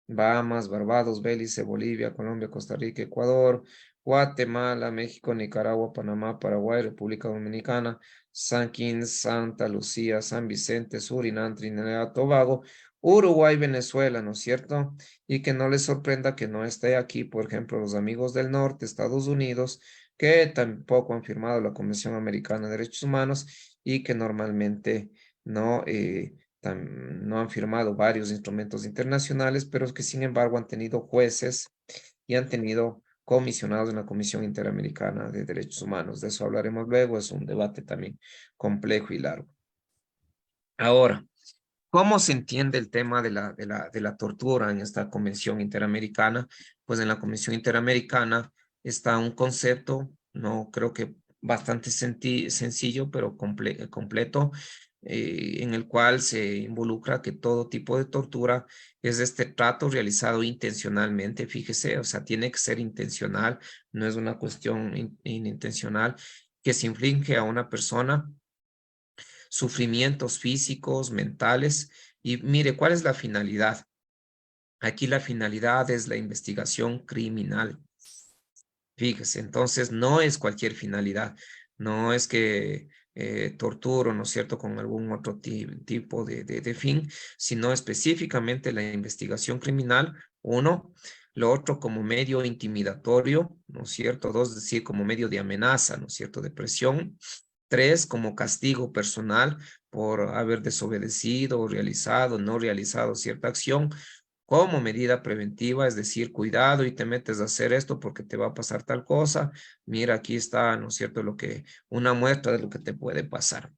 Bahamas, Barbados, Belice, Bolivia, Colombia, Costa Rica, Ecuador, Guatemala, México, Nicaragua, Panamá, Paraguay, República Dominicana, San Kitts, Santa Lucía, San Vicente, Surinam, Trinidad, Tobago, Uruguay, Venezuela, ¿no es cierto? Y que no les sorprenda que no esté aquí, por ejemplo, los amigos del norte, Estados Unidos, que tampoco han firmado la Convención Americana de Derechos Humanos y que normalmente no, no han firmado varios instrumentos internacionales, pero que sin embargo han tenido jueces y han tenido comisionados en la Comisión Interamericana de Derechos Humanos. De eso hablaremos luego, es un debate también complejo y largo. Ahora, ¿cómo se entiende el tema de la tortura en esta Convención Interamericana? Pues en la Convención Interamericana está un concepto, no creo que bastante sencillo, pero completo, en el cual se involucra que todo tipo de tortura es este trato realizado intencionalmente, fíjese, o sea, tiene que ser intencional, no es una cuestión inintencional, que se inflige a una persona sufrimientos físicos, mentales. Y mire, ¿cuál es la finalidad? Aquí la finalidad es la investigación criminal. Fíjese, entonces no es cualquier finalidad, no es que torturo, ¿no es cierto?, con algún otro tipo de fin, sino específicamente la investigación criminal, uno, lo otro como medio intimidatorio, ¿no es cierto?, dos, es decir, como medio de amenaza, ¿no es cierto?, de presión, tres, como castigo personal por haber desobedecido o realizado, no realizado cierta acción, como medida preventiva, es decir, cuidado y te metes a hacer esto porque te va a pasar tal cosa. Mira, aquí está, ¿no es cierto?, una muestra de lo que te puede pasar.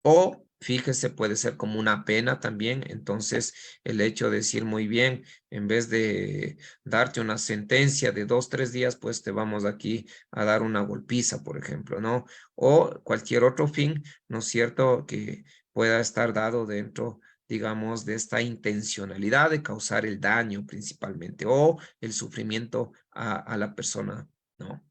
O, fíjese, puede ser como una pena también. Entonces, el hecho de decir muy bien, en vez de darte una sentencia de 2, 3 días, pues te vamos aquí a dar una golpiza, por ejemplo, ¿no? O cualquier otro fin, ¿no es cierto?, que pueda estar dado dentro, digamos, de esta intencionalidad de causar el daño principalmente o el sufrimiento a la persona, ¿no?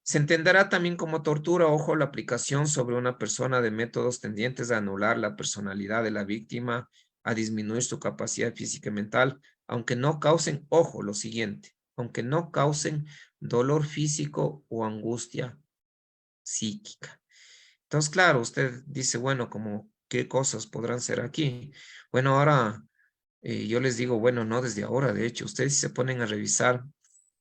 Se entenderá también como tortura, ojo, la aplicación sobre una persona de métodos tendientes a anular la personalidad de la víctima, a disminuir su capacidad física y mental, aunque no causen, ojo, lo siguiente, aunque no causen dolor físico o angustia psíquica. Entonces, claro, usted dice, bueno, como, ¿qué cosas podrán ser aquí? Bueno, ahora yo les digo, bueno, no desde ahora, de hecho, ustedes si se ponen a revisar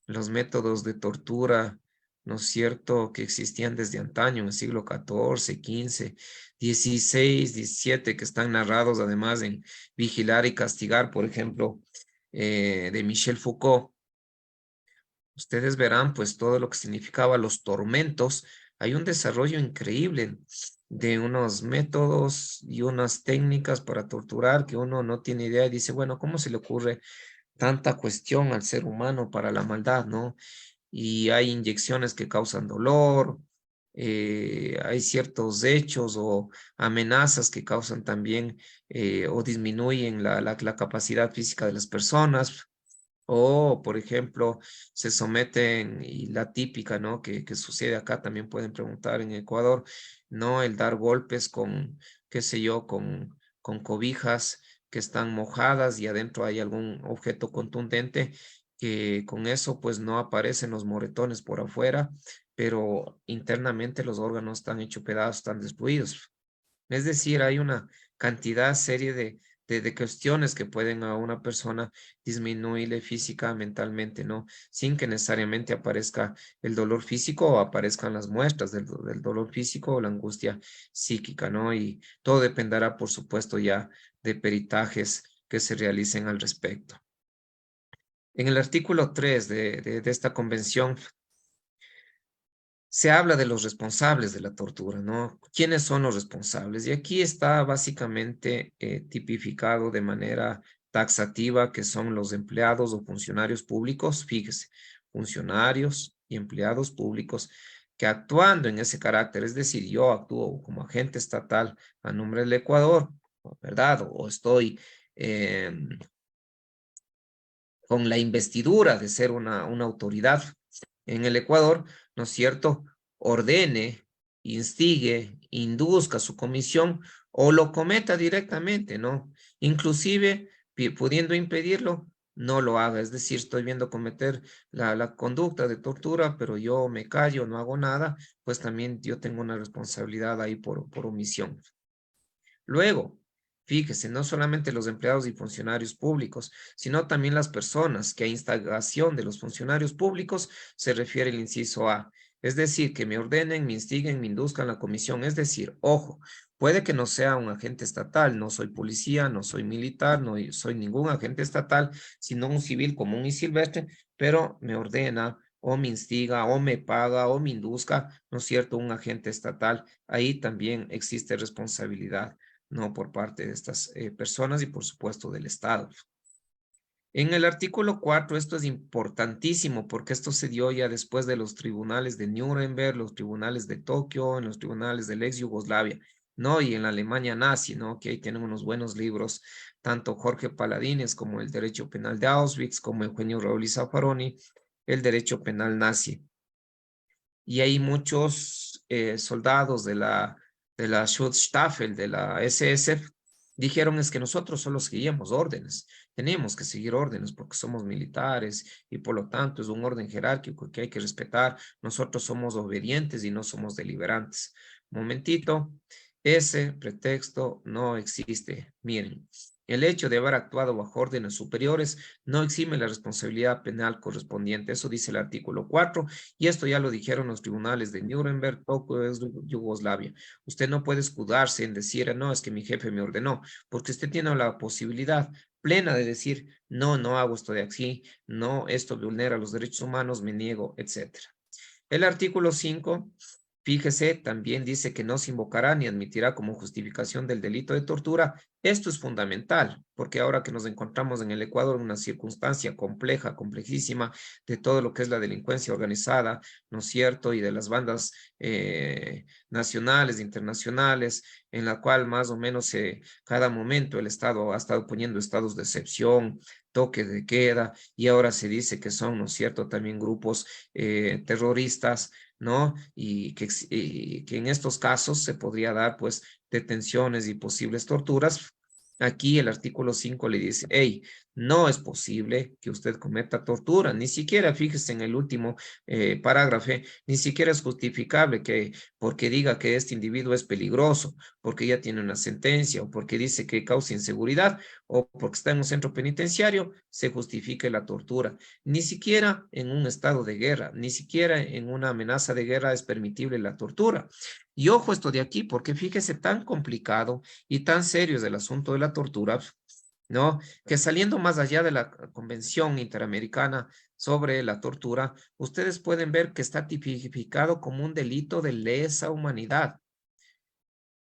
los métodos de tortura, ¿no es cierto?, que existían desde antaño, en el siglo XIV, XV, XVI, XVII, que están narrados además en Vigilar y Castigar, por ejemplo, de Michel Foucault. Ustedes verán pues todo lo que significaba los tormentos. Hay un desarrollo increíble de unos métodos y unas técnicas para torturar que uno no tiene idea y dice, bueno, ¿cómo se le ocurre tanta cuestión al ser humano para la maldad, no? Y hay inyecciones que causan dolor, hay ciertos hechos o amenazas que causan también o disminuyen la capacidad física de las personas. O, por ejemplo, se someten, y la típica, ¿no?, que sucede acá, también pueden preguntar en Ecuador, ¿no?, el dar golpes con, qué sé yo, con cobijas que están mojadas y adentro hay algún objeto contundente, que con eso pues no aparecen los moretones por afuera, pero internamente los órganos están hechos pedazos, están destruidos. Es decir, hay una cantidad serie de cuestiones que pueden a una persona disminuirle física, mentalmente, ¿no? Sin que necesariamente aparezca el dolor físico o aparezcan las muestras del dolor físico o la angustia psíquica, ¿no? Y todo dependerá, por supuesto, ya de peritajes que se realicen al respecto. En el artículo 3 de esta convención se habla de los responsables de la tortura, ¿no? ¿Quiénes son los responsables? Y aquí está básicamente tipificado de manera taxativa que son los empleados o funcionarios públicos, fíjese, funcionarios y empleados públicos que actuando en ese carácter, es decir, yo actúo como agente estatal a nombre del Ecuador, ¿verdad? O estoy con la investidura de ser una autoridad en el Ecuador, ¿no es cierto?, ordene, instigue, induzca su comisión o lo cometa directamente, ¿no? Inclusive, pudiendo impedirlo, no lo haga. Es decir, estoy viendo cometer la conducta de tortura, pero yo me callo, no hago nada, pues también yo tengo una responsabilidad ahí por omisión. Luego, fíjese, no solamente los empleados y funcionarios públicos, sino también las personas que a instagación de los funcionarios públicos se refiere el inciso A. Es decir, que me ordenen, me instiguen, me induzcan la comisión. Es decir, ojo, puede que no sea un agente estatal, no soy policía, no soy militar, no soy ningún agente estatal, sino un civil común y silvestre, pero me ordena o me instiga o me paga o me induzca, ¿no es cierto?, un agente estatal. Ahí también existe responsabilidad, no por parte de estas personas y por supuesto del Estado. En el artículo 4, esto es importantísimo porque esto se dio ya después de los tribunales de Nuremberg, los tribunales de Tokio, en los tribunales del ex Yugoslavia, ¿no? Y en la Alemania nazi, ¿no? Que ahí tienen unos buenos libros, tanto Jorge Paladines como el Derecho Penal de Auschwitz, como Eugenio Raúl y Zaffaroni, el Derecho Penal Nazi. Y hay muchos soldados de la Schutzstaffel, de la SS, dijeron es que nosotros solo seguíamos órdenes, tenemos que seguir órdenes porque somos militares y por lo tanto es un orden jerárquico que hay que respetar, nosotros somos obedientes y no somos deliberantes. Momentito, ese pretexto no existe. Miren, el hecho de haber actuado bajo órdenes superiores no exime la responsabilidad penal correspondiente. Eso dice el artículo 4 y esto ya lo dijeron los tribunales de Nuremberg, Tokio, Yugoslavia. Usted no puede escudarse en decir, no, es que mi jefe me ordenó, porque usted tiene la posibilidad plena de decir, no, no hago esto de aquí, no, esto vulnera los derechos humanos, me niego, etc. El artículo 5, fíjese, también dice que no se invocará ni admitirá como justificación del delito de tortura. Esto es fundamental, porque ahora que nos encontramos en el Ecuador en una circunstancia compleja, complejísima, de todo lo que es la delincuencia organizada, ¿no es cierto?, y de las bandas nacionales, internacionales, en la cual más o menos cada momento el Estado ha estado poniendo estados de excepción, toque de queda, y ahora se dice que son, ¿no es cierto?, también grupos terroristas, ¿no? Y que en estos casos se podría dar, pues, detenciones y posibles torturas. Aquí el artículo 5 le dice, hey, no es posible que usted cometa tortura, ni siquiera, fíjese en el último parágrafo, ni siquiera es justificable que porque diga que este individuo es peligroso, porque ya tiene una sentencia, o porque dice que causa inseguridad, o porque está en un centro penitenciario, se justifique la tortura. Ni siquiera en un estado de guerra, ni siquiera en una amenaza de guerra es permitible la tortura. Y ojo esto de aquí, porque fíjese tan complicado y tan serio es el asunto de la tortura, ¿no? Que saliendo más allá de la Convención Interamericana sobre la tortura, ustedes pueden ver que está tipificado como un delito de lesa humanidad.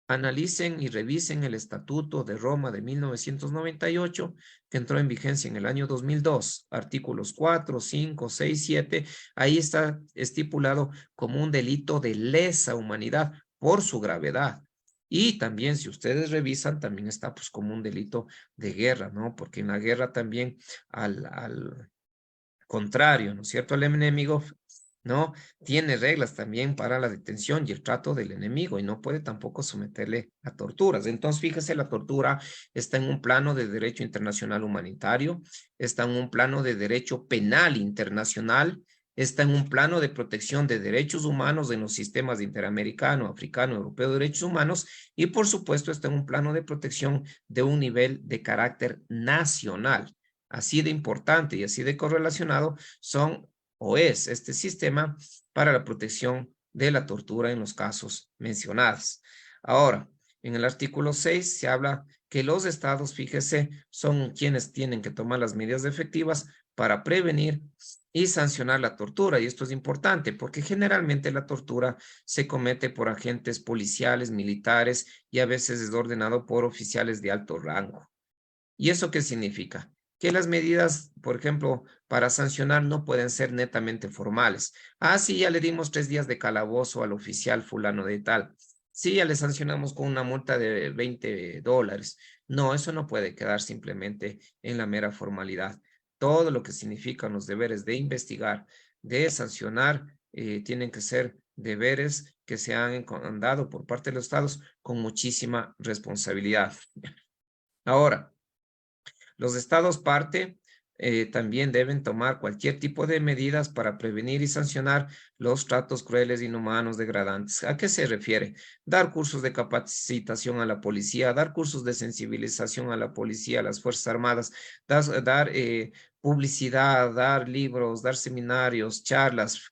Analicen y revisen el Estatuto de Roma de 1998, que entró en vigencia en el año 2002, artículos 4, 5, 6, 7, ahí está estipulado como un delito de lesa humanidad por su gravedad. Y también, si ustedes revisan, también está pues como un delito de guerra, ¿no? Porque en la guerra también al contrario, ¿no es cierto? El enemigo, ¿no? Tiene reglas también para la detención y el trato del enemigo y no puede tampoco someterle a torturas. Entonces, fíjese, la tortura está en un plano de derecho internacional humanitario, está en un plano de derecho penal internacional está en un plano de protección de derechos humanos en los sistemas de interamericano, africano, europeo de derechos humanos y por supuesto está en un plano de protección de un nivel de carácter nacional. Así de importante y así de correlacionado son o es este sistema para la protección de la tortura en los casos mencionados. Ahora, en el artículo 6 se habla que los estados, fíjese, son quienes tienen que tomar las medidas efectivas para prevenir y sancionar la tortura. Y esto es importante porque generalmente la tortura se comete por agentes policiales, militares y a veces es ordenado por oficiales de alto rango. ¿Y eso qué significa? Que las medidas, por ejemplo, para sancionar no pueden ser netamente formales. Ah, sí, ya le dimos 3 días de calabozo al oficial fulano de tal. Sí, ya le sancionamos con una multa de $20. No, eso no puede quedar simplemente en la mera formalidad. Todo lo que significan los deberes de investigar, de sancionar, tienen que ser deberes que se han dado por parte de los estados con muchísima responsabilidad. Ahora, los estados parte también deben tomar cualquier tipo de medidas para prevenir y sancionar los tratos crueles, inhumanos, degradantes. ¿A qué se refiere? Dar cursos de capacitación a la policía, dar cursos de sensibilización a la policía, a las Fuerzas Armadas, dar publicidad, dar libros, dar seminarios, charlas,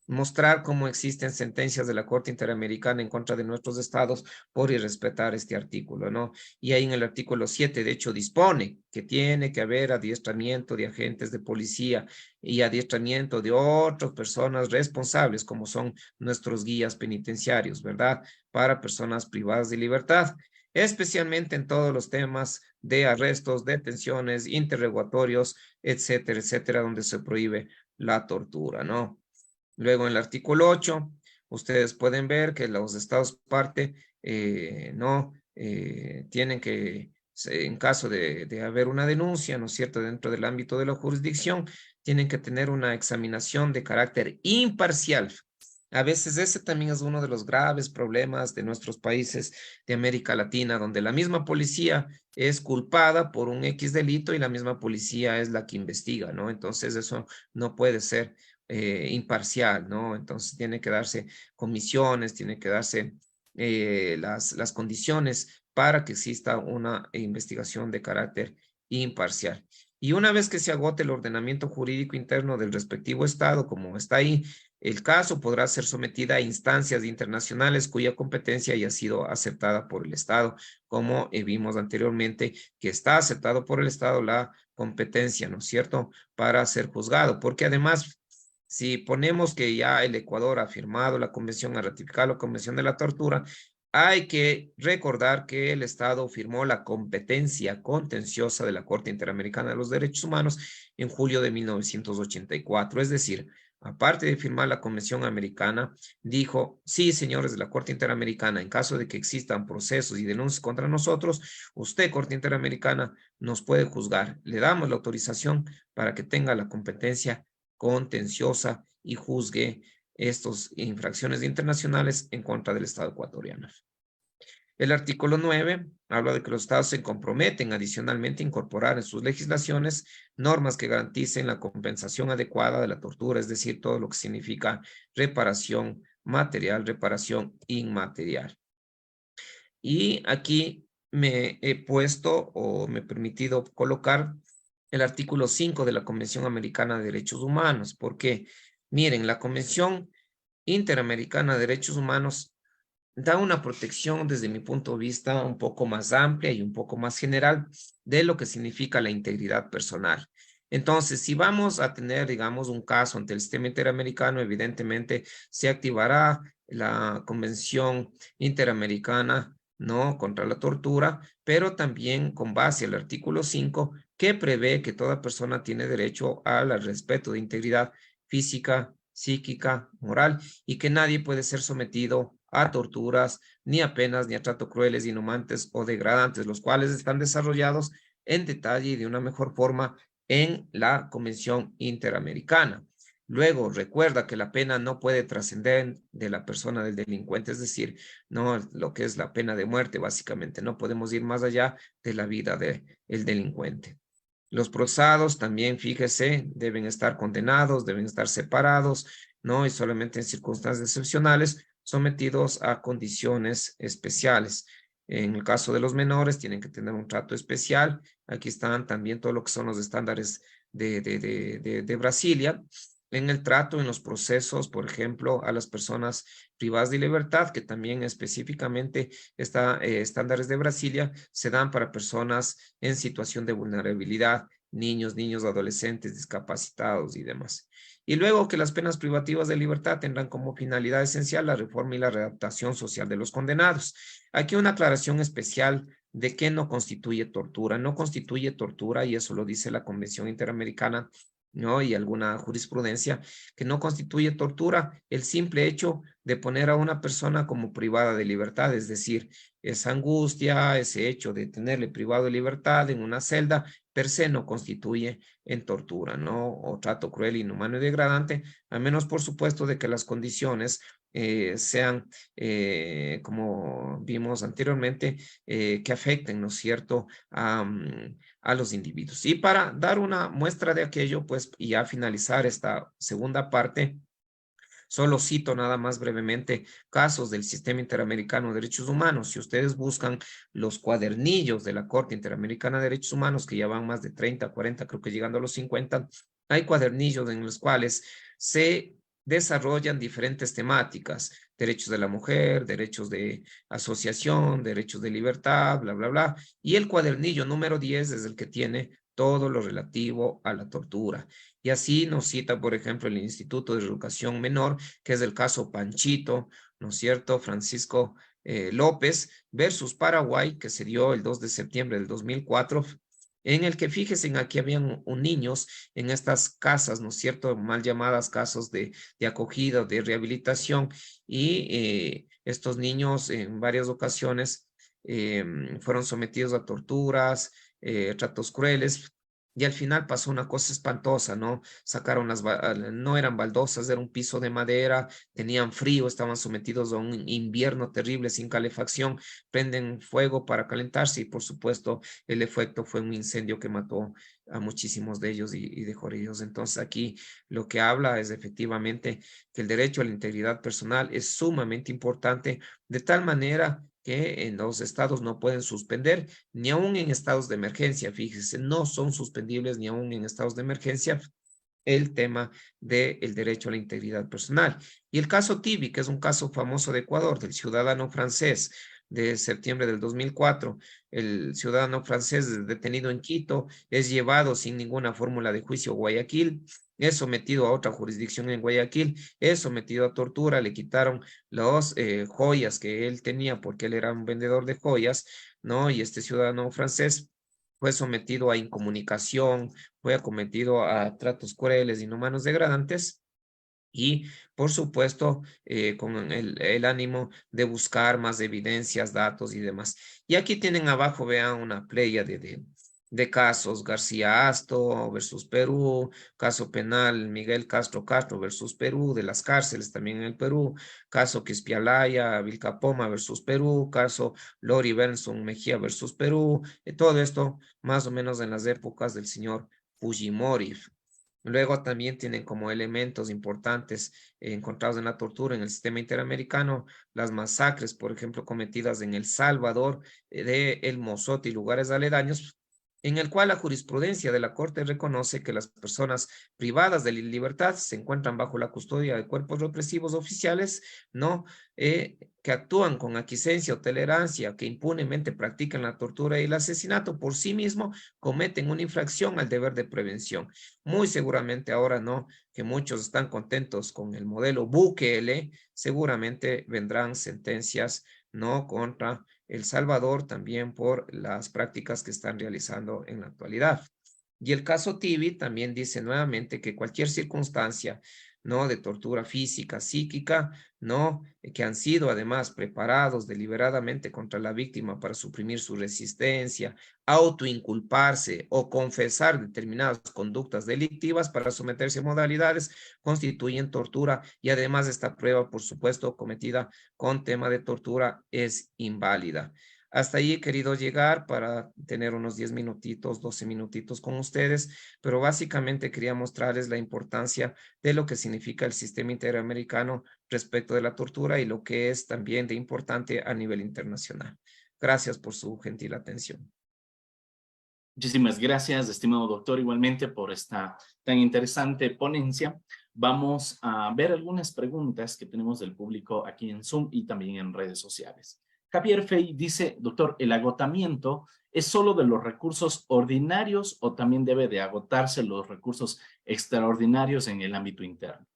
mostrar cómo existen sentencias de la Corte Interamericana en contra de nuestros estados por irrespetar este artículo, ¿no? Y ahí en el artículo 7, de hecho, dispone que tiene que haber adiestramiento de agentes de policía y adiestramiento de otras personas responsables, como son nuestros guías penitenciarios, ¿verdad? Para personas privadas de libertad, especialmente en todos los temas de arrestos, detenciones, interrogatorios, etcétera, etcétera, donde se prohíbe la tortura, ¿no? Luego en el artículo 8, ustedes pueden ver que los estados parte no tienen que, en caso de haber una denuncia, ¿no es cierto?, dentro del ámbito de la jurisdicción, tienen que tener una examinación de carácter imparcial. A veces ese también es uno de los graves problemas de nuestros países de América Latina, donde la misma policía es culpada por un X delito y la misma policía es la que investiga, ¿no? Entonces eso no puede ser imparcial, ¿no? Entonces tiene que darse comisiones, tiene que darse las condiciones para que exista una investigación de carácter imparcial. Y una vez que se agote el ordenamiento jurídico interno del respectivo estado, como está ahí, el caso podrá ser sometida a instancias internacionales cuya competencia haya sido aceptada por el estado, como vimos anteriormente, que está aceptado por el estado la competencia, ¿no es cierto?, para ser juzgado, porque además si ponemos que ya el Ecuador ha firmado la convención, ha ratificado la convención de la tortura, hay que recordar que el Estado firmó la competencia contenciosa de la Corte Interamericana de los Derechos Humanos en julio de 1984. Es decir, aparte de firmar la Convención Americana, dijo, sí, señores de la Corte Interamericana, en caso de que existan procesos y denuncias contra nosotros, usted, Corte Interamericana, nos puede juzgar. Le damos la autorización para que tenga la competencia contenciosa y juzgue estas infracciones internacionales en contra del Estado ecuatoriano. El artículo 9 habla de que los estados se comprometen adicionalmente a incorporar en sus legislaciones normas que garanticen la compensación adecuada de la tortura, es decir, todo lo que significa reparación material, reparación inmaterial. Y aquí me he puesto o me he permitido colocar el artículo 5 de la Convención Americana de Derechos Humanos, porque miren, la Convención Interamericana de Derechos Humanos da una protección desde mi punto de vista un poco más amplia y un poco más general de lo que significa la integridad personal. Entonces, si vamos a tener, digamos, un caso ante el sistema interamericano, evidentemente se activará la Convención Interamericana, ¿no?, contra la tortura, pero también con base al artículo 5, que prevé que toda persona tiene derecho al respeto de integridad física, psíquica, moral, y que nadie puede ser sometido a torturas, ni a penas, ni a tratos crueles, inhumantes o degradantes, los cuales están desarrollados en detalle y de una mejor forma en la Convención Interamericana. Luego, recuerda que la pena no puede trascender de la persona del delincuente, es decir, no lo que es la pena de muerte, básicamente, no podemos ir más allá de la vida del delincuente. Los procesados también, fíjese, deben estar condenados, deben estar separados, ¿no? Y solamente en circunstancias excepcionales sometidos a condiciones especiales. En el caso de los menores, tienen que tener un trato especial. Aquí están también todo lo que son los estándares de Brasilia. En el trato, en los procesos, por ejemplo, a las personas privadas de libertad, que también específicamente estándares de Brasilia se dan para personas en situación de vulnerabilidad, niños, adolescentes, discapacitados y demás. Y luego que las penas privativas de libertad tendrán como finalidad esencial la reforma y la readaptación social de los condenados. Aquí una aclaración especial de qué no constituye tortura. No constituye tortura, y eso lo dice la Convención Interamericana, ¿no? Y alguna jurisprudencia, que no constituye tortura el simple hecho de poner a una persona como privada de libertad, es decir, esa angustia, ese hecho de tenerle privado de libertad en una celda, per se no constituye en tortura, ¿no? O trato cruel, inhumano y degradante, a menos, por supuesto, de que las condiciones sean, como vimos anteriormente, que afecten, ¿no es cierto?, a los individuos. Y para dar una muestra de aquello, pues, y ya finalizar esta segunda parte, solo cito nada más brevemente casos del Sistema Interamericano de Derechos Humanos. Si ustedes buscan los cuadernillos de la Corte Interamericana de Derechos Humanos, que ya van más de 30, 40, creo que llegando a los 50, hay cuadernillos en los cuales se desarrollan diferentes temáticas: derechos de la mujer, derechos de asociación, derechos de libertad, bla, bla, bla. Y el cuadernillo número 10 es el que tiene todo lo relativo a la tortura. Y así nos cita, por ejemplo, el Instituto de Educación Menor, que es el caso Panchito, ¿no es cierto?, Francisco López versus Paraguay, que se dio el 2 de septiembre del 2004, en el que, fíjense, aquí habían niños en estas casas, ¿no es cierto?, mal llamadas casos de acogida, de rehabilitación, y estos niños en varias ocasiones fueron sometidos a torturas, tratos crueles, y al final pasó una cosa espantosa, ¿no? Sacaron no eran baldosas, era un piso de madera, tenían frío, estaban sometidos a un invierno terrible sin calefacción, prenden fuego para calentarse y, por supuesto, el efecto fue un incendio que mató a muchísimos de ellos y dejó heridos. Entonces aquí lo que habla es efectivamente que el derecho a la integridad personal es sumamente importante, de tal manera que en los estados no pueden suspender, ni aún en estados de emergencia. Fíjese, no son suspendibles ni aún en estados de emergencia el tema del derecho a la integridad personal. Y el caso Tibi, que es un caso famoso de Ecuador, del ciudadano francés de septiembre del 2004, el ciudadano francés detenido en Quito es llevado sin ninguna fórmula de juicio a Guayaquil, es sometido a otra jurisdicción en Guayaquil, es sometido a tortura, le quitaron las joyas que él tenía porque él era un vendedor de joyas, ¿no? Y este ciudadano francés fue sometido a incomunicación, fue acometido a tratos crueles, inhumanos, degradantes, y, por supuesto, con el ánimo de buscar más evidencias, datos y demás. Y aquí tienen abajo, vean, una playa de casos: García Asto versus Perú, caso penal Miguel Castro Castro versus Perú, de las cárceles también en el Perú, caso Quispialaya, Vilcapoma versus Perú, caso Lori Benson Mejía versus Perú, todo esto más o menos en las épocas del señor Fujimori. Luego también tienen como elementos importantes encontrados en la tortura en el sistema interamericano las masacres, por ejemplo, cometidas en El Salvador, de El Mozote y lugares aledaños, en el cual la jurisprudencia de la Corte reconoce que las personas privadas de libertad se encuentran bajo la custodia de cuerpos represivos oficiales, ¿no? Que actúan con aquiescencia o tolerancia, que impunemente practican la tortura y el asesinato, por sí mismo cometen una infracción al deber de prevención. Muy seguramente ahora, ¿no?, que muchos están contentos con el modelo Bukele, seguramente vendrán sentencias, ¿no?, contra El Salvador también por las prácticas que están realizando en la actualidad. Y el caso Tibi también dice nuevamente que cualquier circunstancia, ¿no?, de tortura física, psíquica, ¿no?, que han sido además preparados deliberadamente contra la víctima para suprimir su resistencia, autoinculparse o confesar determinadas conductas delictivas para someterse a modalidades, constituyen tortura, y además esta prueba, por supuesto, cometida con tema de tortura es inválida. Hasta ahí he querido llegar para tener unos 10 minutitos, 12 minutitos con ustedes, pero básicamente quería mostrarles la importancia de lo que significa el sistema interamericano respecto de la tortura y lo que es también de importante a nivel internacional. Gracias por su gentil atención. Muchísimas gracias, estimado doctor, igualmente por esta tan interesante ponencia. Vamos a ver algunas preguntas que tenemos del público aquí en Zoom y también en redes sociales. Javier Fey dice, doctor, ¿el agotamiento es solo de los recursos ordinarios o también debe de agotarse los recursos extraordinarios en el ámbito interno?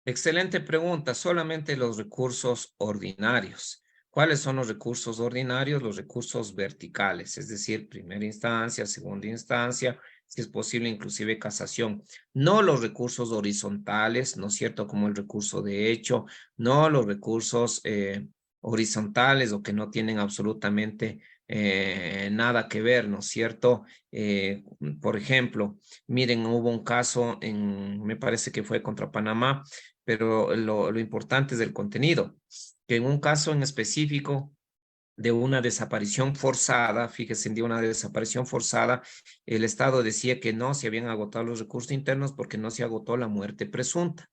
Excelente pregunta. Solamente los recursos ordinarios. ¿Cuáles son los recursos ordinarios? Los recursos verticales, es decir, primera instancia, segunda instancia, si es posible, inclusive casación. No los recursos horizontales, ¿no es cierto? Como el recurso de hecho, no los recursos horizontales o que no tienen absolutamente nada que ver, ¿no es cierto? Por ejemplo, miren, hubo un caso me parece que fue contra Panamá, pero lo importante es el contenido, que en un caso en específico de una desaparición forzada, fíjese, de una desaparición forzada, el Estado decía que no se habían agotado los recursos internos porque no se agotó la muerte presunta.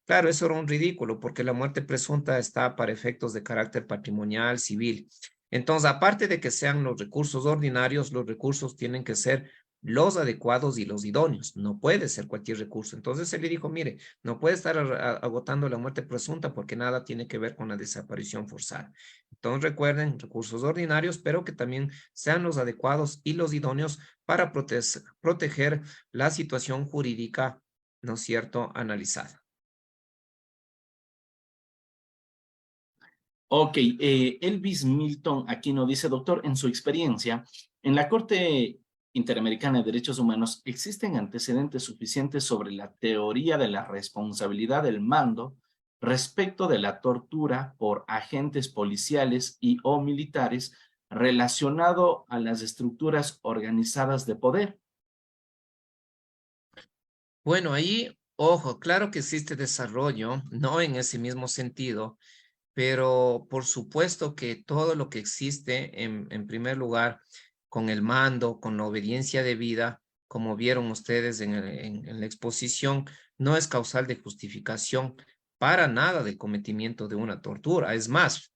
Claro, eso era un ridículo porque la muerte presunta está para efectos de carácter patrimonial, civil. Entonces, aparte de que sean los recursos ordinarios, los recursos tienen que ser los adecuados y los idóneos. No puede ser cualquier recurso. Entonces él le dijo, mire, no puede estar agotando la muerte presunta porque nada tiene que ver con la desaparición forzada. Entonces recuerden, recursos ordinarios, pero que también sean los adecuados y los idóneos para proteger la situación jurídica, ¿no es cierto?, analizada. Ok, Elvis Milton Aquino dice, doctor, en su experiencia, en la Corte Interamericana de Derechos Humanos, ¿existen antecedentes suficientes sobre la teoría de la responsabilidad del mando respecto de la tortura por agentes policiales y o militares relacionado a las estructuras organizadas de poder? Bueno, ahí, ojo, claro que existe desarrollo, no en ese mismo sentido, pero por supuesto que todo lo que existe, en primer lugar, con el mando, con la obediencia debida, como vieron ustedes en la exposición, no es causal de justificación para nada del cometimiento de una tortura. Es más,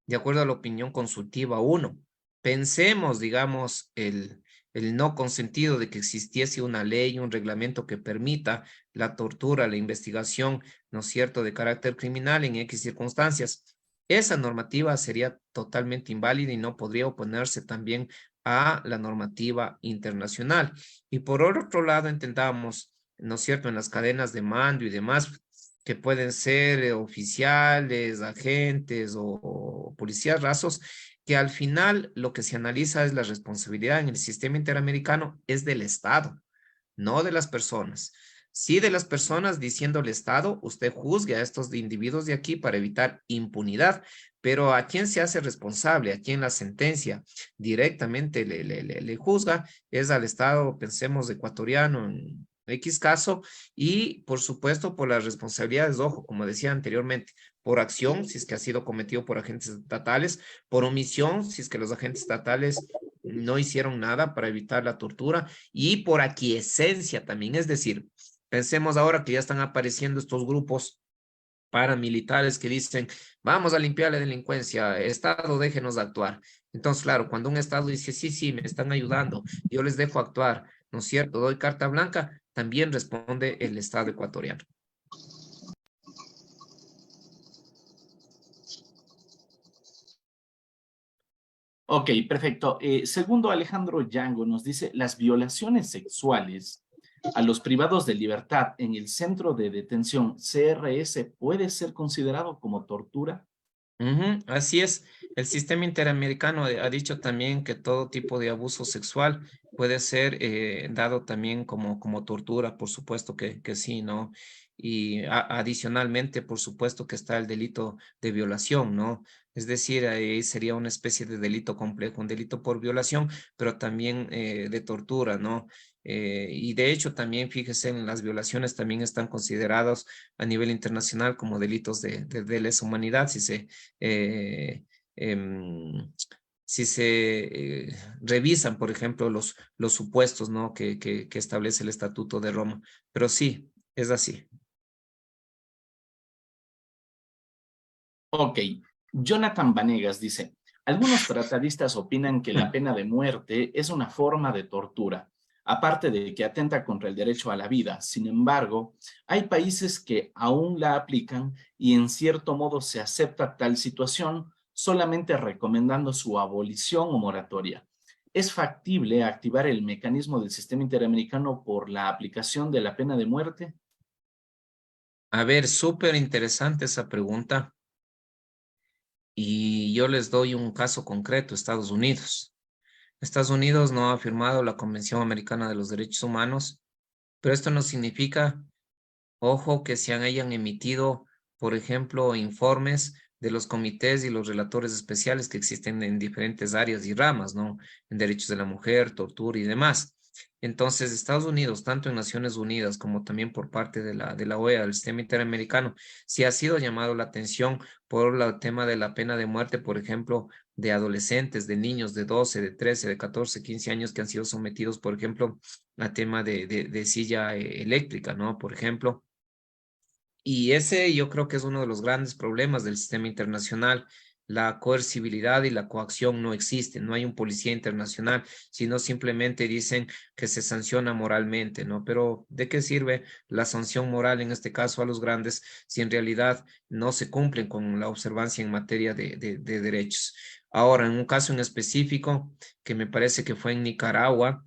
de acuerdo a la opinión consultiva uno, pensemos, digamos, el no consentido de que existiese una ley, un reglamento que permita la tortura, la investigación, ¿no es cierto?, de carácter criminal en X circunstancias. Esa normativa sería totalmente inválida y no podría oponerse también a la normativa internacional. Y por otro lado, entendamos, ¿no es cierto?, en las cadenas de mando y demás, que pueden ser oficiales, agentes o policías rasos, que al final lo que se analiza es la responsabilidad en el sistema interamericano es del Estado, no de las personas. Sí de las personas, diciendo el Estado, usted juzgue a estos individuos de aquí para evitar impunidad, pero a quién se hace responsable, a quién la sentencia directamente le juzga, es al Estado, pensemos, ecuatoriano en X caso, y por supuesto por las responsabilidades, ojo, como decía anteriormente, por acción, si es que ha sido cometido por agentes estatales, por omisión, si es que los agentes estatales no hicieron nada para evitar la tortura, y por aquiescencia también, es decir, pensemos ahora que ya están apareciendo estos grupos paramilitares que dicen, vamos a limpiar la delincuencia, Estado, déjenos actuar. Entonces, claro, cuando un Estado dice, sí, sí, me están ayudando, yo les dejo actuar, ¿no es cierto? Doy carta blanca, también responde el Estado ecuatoriano. Ok, perfecto. Segundo, Alejandro Yango nos dice, las violaciones sexuales a los privados de libertad en el centro de detención CRS puede ser considerado como tortura. Así es, el sistema interamericano ha dicho también que todo tipo de abuso sexual puede ser dado también como tortura, por supuesto que sí, ¿no? Y adicionalmente, por supuesto que está el delito de violación, ¿no? Es decir, ahí sería una especie de delito complejo, un delito por violación, pero también de tortura, ¿no? Y de hecho también, fíjese, en las violaciones también están considerados a nivel internacional como delitos de lesa humanidad, si se eh, em, si se revisan, por ejemplo, los supuestos, ¿no? que establece el Estatuto de Roma. Pero sí, es así. Ok, Jonathan Vanegas dice, algunos tratadistas opinan que la pena de muerte es una forma de tortura, aparte de que atenta contra el derecho a la vida. Sin embargo, hay países que aún la aplican y en cierto modo se acepta tal situación solamente recomendando su abolición o moratoria. ¿Es factible activar el mecanismo del sistema interamericano por la aplicación de la pena de muerte? A ver, súper interesante esa pregunta. Y yo les doy un caso concreto, Estados Unidos. Estados Unidos no ha firmado la Convención Americana de los Derechos Humanos, pero esto no significa, ojo, que se hayan emitido, por ejemplo, informes de los comités y los relatores especiales que existen en diferentes áreas y ramas, ¿no? En derechos de la mujer, tortura y demás. Entonces, Estados Unidos, tanto en Naciones Unidas como también por parte de la OEA, del sistema interamericano, sí ha sido llamado la atención por el tema de la pena de muerte, por ejemplo, de adolescentes, de niños de 12, de 13, de 14, 15 años que han sido sometidos, por ejemplo, a tema de silla eléctrica, ¿no? Por ejemplo. Y ese yo creo que es uno de los grandes problemas del sistema internacional. La coercibilidad y la coacción no existen, no hay un policía internacional, sino simplemente dicen que se sanciona moralmente, ¿no? Pero ¿de qué sirve la sanción moral en este caso a los grandes si en realidad no se cumplen con la observancia en materia de derechos? Ahora, en un caso en específico que me parece que fue en Nicaragua,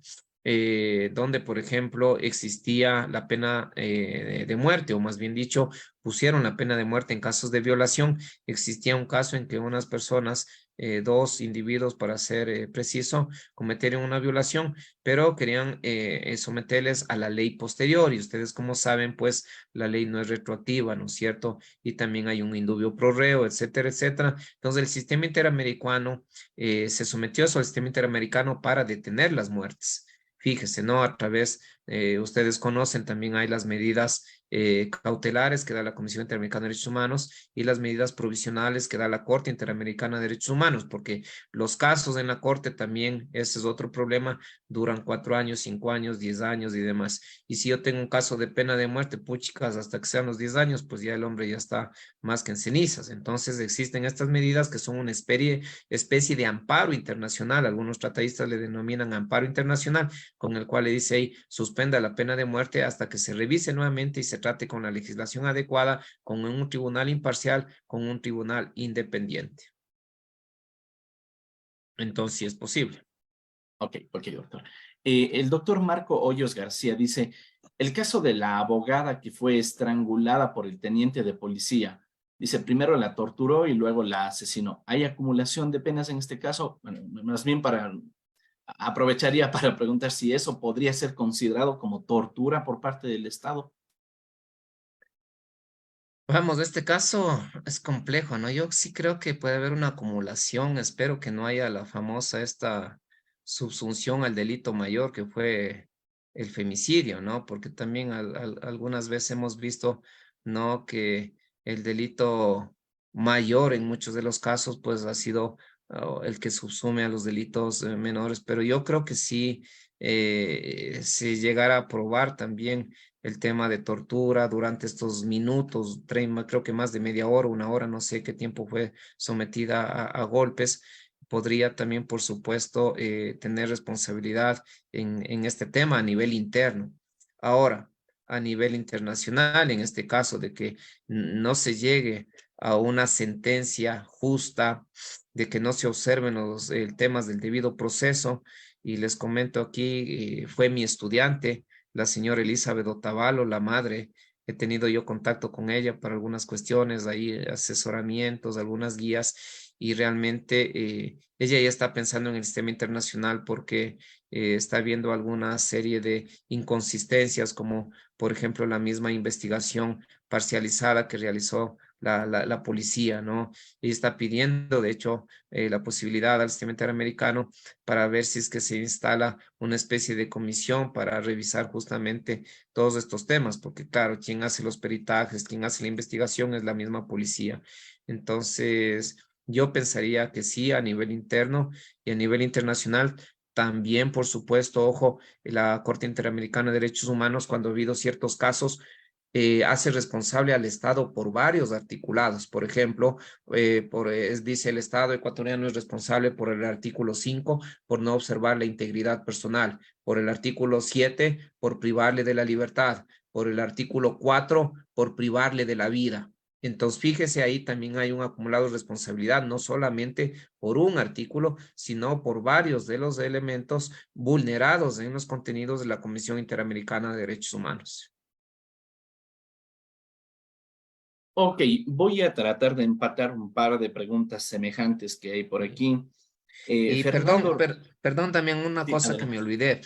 donde, por ejemplo, existía la pena de muerte, o más bien dicho, pusieron la pena de muerte en casos de violación. Existía un caso en que unas personas, dos individuos, para ser preciso, cometieron una violación, pero querían someterles a la ley posterior. Y ustedes, como saben, pues la ley no es retroactiva, ¿no es cierto? Y también hay un indubio pro reo, etcétera, etcétera. Entonces, el sistema interamericano se sometió a eso, al sistema interamericano para detener las muertes. Fíjese, ¿no? A través, ustedes conocen, también hay las medidas cautelares que da la Comisión Interamericana de Derechos Humanos y las medidas provisionales que da la Corte Interamericana de Derechos Humanos, porque los casos en la Corte también, ese es otro problema, duran 4 años, 5 años, 10 años y demás. Y si yo tengo un caso de pena de muerte, puchicas, hasta que sean los 10 años, pues ya el hombre ya está más que en cenizas. Entonces existen estas medidas que son una especie de amparo internacional, algunos tratadistas le denominan amparo internacional, con el cual le dice ahí, suspenda la pena de muerte hasta que se revise nuevamente y se trate con la legislación adecuada, con un tribunal imparcial, con un tribunal independiente. Entonces, sí es posible. Ok, doctor. El doctor Marco Hoyos García dice, el caso de la abogada que fue estrangulada por el teniente de policía, dice, primero la torturó y luego la asesinó. ¿Hay acumulación de penas en este caso? Bueno, más bien aprovecharía para preguntar si eso podría ser considerado como tortura por parte del Estado. Vamos, este caso es complejo, ¿no? Yo sí creo que puede haber una acumulación, espero que no haya la famosa esta subsunción al delito mayor que fue el femicidio, ¿no? Porque también algunas veces hemos visto, ¿no? Que el delito mayor en muchos de los casos, pues ha sido el que subsume a los delitos menores, pero yo creo que sí, si llegara a probar también el tema de tortura durante estos minutos, creo que más de media hora, una hora, no sé qué tiempo fue sometida a golpes, podría también, por supuesto, tener responsabilidad en este tema a nivel interno. Ahora, a nivel internacional, en este caso de que no se llegue a una sentencia justa, de que no se observen los temas del debido proceso, y les comento aquí, fue mi estudiante, la señora Elizabeth Otavalo, la madre. He tenido yo contacto con ella para algunas cuestiones, ahí asesoramientos, algunas guías, y realmente ella ya está pensando en el sistema internacional porque está viendo alguna serie de inconsistencias, como por ejemplo la misma investigación parcializada que realizó la policía, ¿no? Y está pidiendo, de hecho, la posibilidad al sistema interamericano para ver si es que se instala una especie de comisión para revisar justamente todos estos temas, porque claro, quien hace los peritajes, quien hace la investigación es la misma policía. Entonces, Yo pensaría que sí a nivel interno y a nivel internacional. También, por supuesto, ojo, la Corte Interamericana de Derechos Humanos, cuando ha habido ciertos casos, hace responsable al Estado por varios articulados. Por ejemplo, dice el Estado ecuatoriano es responsable por el artículo 5 por no observar la integridad personal, por el artículo 7 por privarle de la libertad, por el artículo 4 por privarle de la vida. Entonces, fíjese, ahí también hay un acumulado de responsabilidad, no solamente por un artículo, sino por varios de los elementos vulnerados en los contenidos de la Comisión Interamericana de Derechos Humanos. Ok, voy a tratar de empatar un par de preguntas semejantes que hay por aquí. Y Fernando, perdón también una sí, cosa que me adelante. olvidé.